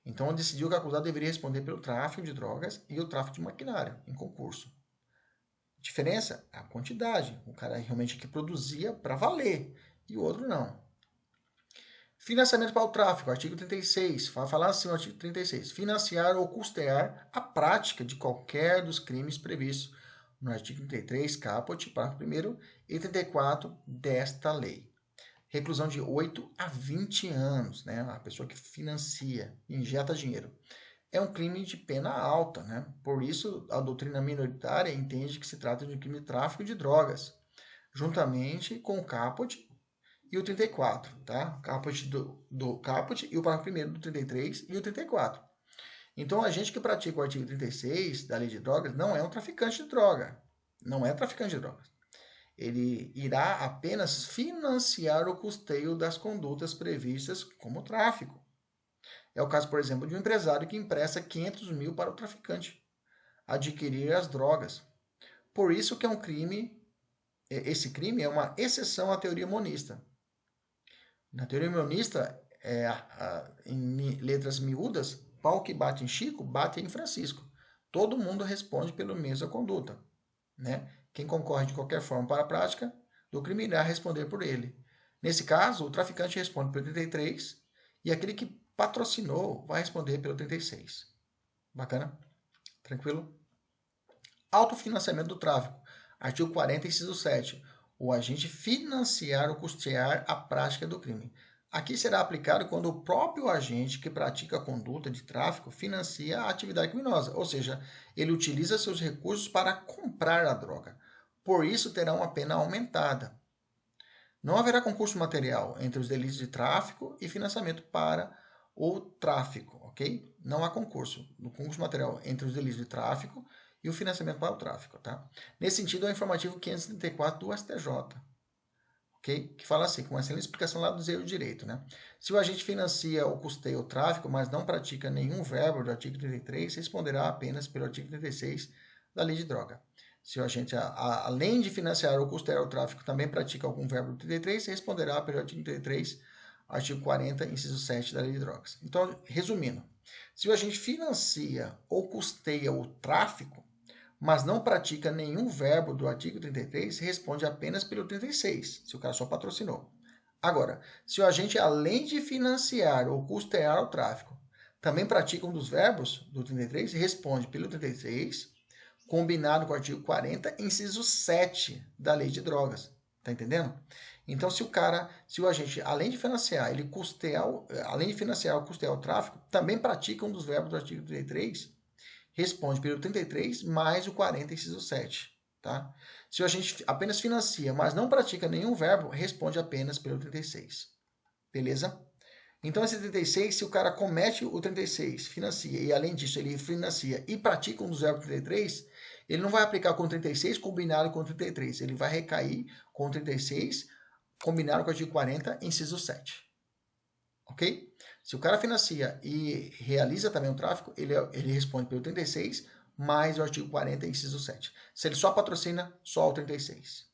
Então, decidiu que o acusado deveria responder pelo tráfico de drogas e o tráfico de maquinário em concurso. Diferença? A quantidade. O cara realmente que produzia para valer e o outro não. Financiamento para o tráfico, artigo 36. Vai falar assim o artigo 36. Financiar ou custear a prática de qualquer dos crimes previstos no artigo 33, caput, parágrafo 1º, e 34 desta lei. Reclusão de 8 a 20 anos, né? A pessoa que financia, injeta dinheiro. É um crime de pena alta, né? Por isso, a doutrina minoritária entende que se trata de um crime de tráfico de drogas, juntamente com o caput e o 34, tá? O caput do caput e o parágrafo 1º do 33 e o 34. Então, a gente que pratica o artigo 36 da Lei de Drogas não é um traficante de droga. Não é traficante de drogas. Ele irá apenas financiar o custeio das condutas previstas como tráfico. É o caso, por exemplo, de um empresário que empresta 500 mil para o traficante adquirir as drogas. Por isso que é um crime, esse crime é uma exceção à teoria monista. Na teoria monista, em letras miúdas, pau que bate em Chico, bate em Francisco. Todo mundo responde pela mesma conduta, né? Quem concorre de qualquer forma para a prática do crime irá responder por ele. Nesse caso, o traficante responde pelo 33 e aquele que patrocinou vai responder pelo 36. Bacana? Tranquilo? Autofinanciamento do tráfico. Artigo 40, inciso 7. o agente financiar ou custear a prática do crime. Aqui será aplicado quando o próprio agente que pratica a conduta de tráfico financia a atividade criminosa, ou seja, ele utiliza seus recursos para comprar a droga. Por isso, terá uma pena aumentada. Não haverá concurso material entre os delitos de tráfico e financiamento para o tráfico, ok? Não há concurso. No concurso material entre os delitos de tráfico e o financiamento para o tráfico, tá? Nesse sentido, é o informativo 534 do STJ, ok? Que fala assim, com uma excelente explicação lá do Zero Direito, né? Se o agente financia ou custeia o tráfico, mas não pratica nenhum verbo do artigo 33, responderá apenas pelo artigo 36 da Lei de Droga. Se o agente, além de financiar ou custear o tráfico, também pratica algum verbo do 33, responderá pelo artigo 33, artigo 40, inciso 7 da Lei de Drogas. Então, resumindo, se o agente financia ou custeia o tráfico, mas não pratica nenhum verbo do artigo 33, responde apenas pelo 36, se o cara só patrocinou. Agora, se o agente, além de financiar ou custear o tráfico, também pratica um dos verbos do 33, responde pelo 33, combinado com o artigo 40, inciso 7 da Lei de Drogas. Tá entendendo? Então, se o agente, além de financiar, ele além de financiar ou custear o tráfico, também pratica um dos verbos do artigo 33, responde pelo 33 mais o 40, inciso 7. Tá? Se o agente apenas financia, mas não pratica nenhum verbo, responde apenas pelo 36. Beleza? Então, esse 36, se o cara comete o 36, financia, e além disso ele financia e pratica um dos verbos 33, ele não vai aplicar com o 36 combinado com o 33. Ele vai recair com o 36 combinado com o artigo 40, inciso 7. Ok? Se o cara financia e realiza também o tráfico, ele responde pelo 36 mais o artigo 40, inciso 7. Se ele só patrocina, só o 36.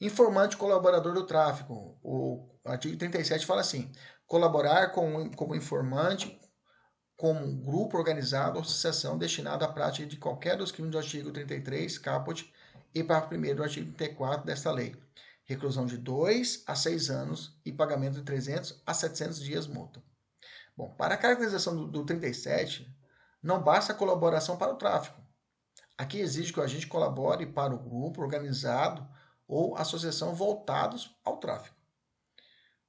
Informante colaborador do tráfico. O artigo 37 fala assim: colaborar como informante como um grupo organizado ou associação destinado à prática de qualquer dos crimes do artigo 33, caput, e parágrafo 1º do artigo 34 desta lei. Reclusão de 2 a 6 anos e pagamento de 300 a 700 dias multa. Bom, para a caracterização do 37, não basta a colaboração para o tráfico. Aqui exige que o agente colabore para o grupo organizado ou associação voltados ao tráfico.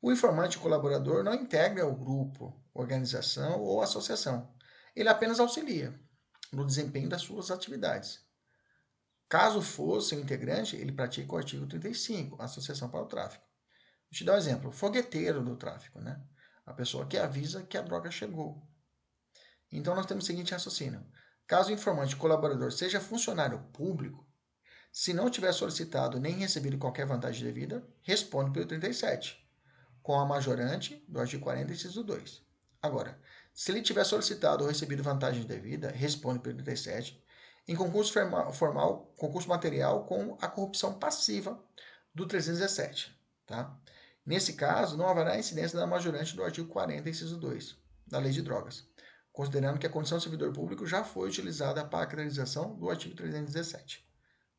O informante colaborador não integra o grupo, organização ou associação. Ele apenas auxilia no desempenho das suas atividades. Caso fosse um integrante, ele pratica o artigo 35, associação para o tráfico. Vou te dar um exemplo, o fogueteiro do tráfico, né? A pessoa que avisa que a droga chegou. Então nós temos o seguinte raciocínio. Caso o informante colaborador seja funcionário público, se não tiver solicitado nem recebido qualquer vantagem devida, responde pelo 37, com a majorante do artigo 40, inciso 2. Agora, se ele tiver solicitado ou recebido vantagem devida, responde pelo 37, em concurso formal, concurso material com a corrupção passiva do 317. Tá? Nesse caso, não haverá incidência da majorante do artigo 40, inciso 2, da Lei de Drogas, considerando que a condição de servidor público já foi utilizada para a caracterização do artigo 317.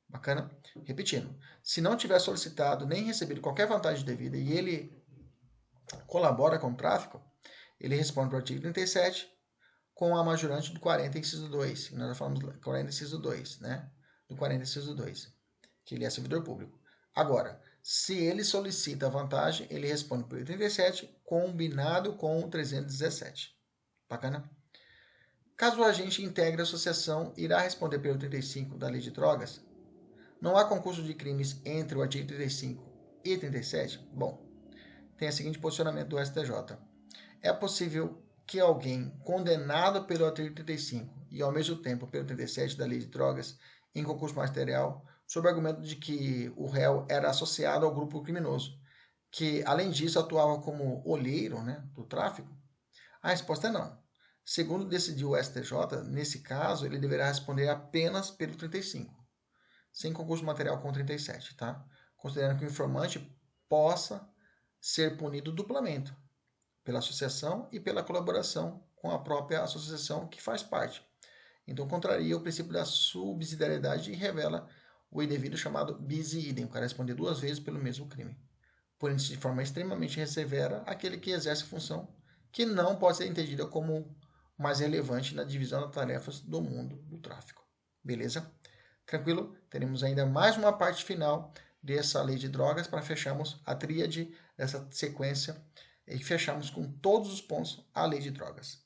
Bacana? Repetindo, se não tiver solicitado nem recebido qualquer vantagem devida e ele colabora com o tráfico, ele responde para o artigo 37 com a majorante do 40, inciso 2. Nós já falamos do 40, inciso 2, né? Do 40, inciso 2, que ele é servidor público. Agora, se ele solicita a vantagem, ele responde pelo 37, combinado com o 317. Bacana? Caso o agente integre a associação, irá responder pelo 35 da Lei de Drogas. Não há concurso de crimes entre o artigo 35 e 37? Bom, tem o seguinte posicionamento do STJ. É possível que alguém condenado pelo artigo 35 e ao mesmo tempo pelo 37 da Lei de Drogas em concurso material, sob o argumento de que o réu era associado ao grupo criminoso, que além disso atuava como olheiro, né, do tráfico? A resposta é não. Segundo decidiu o STJ, nesse caso ele deverá responder apenas pelo 35, sem concurso material com 37, tá? Considerando que o informante possa ser punido duplamente, pela associação e pela colaboração com a própria associação que faz parte. Então, contraria o princípio da subsidiariedade e revela o indevido chamado bis idem, o cara responder duas vezes pelo mesmo crime. Por isso, de forma extremamente severa, aquele que exerce função que não pode ser entendida como mais relevante na divisão das tarefas do mundo do tráfico. Beleza? Tranquilo? Teremos ainda mais uma parte final dessa lei de drogas para fecharmos a tríade dessa sequência e fechamos com todos os pontos a lei de drogas.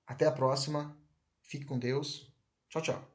Até a próxima. Fique com Deus. Tchau, tchau.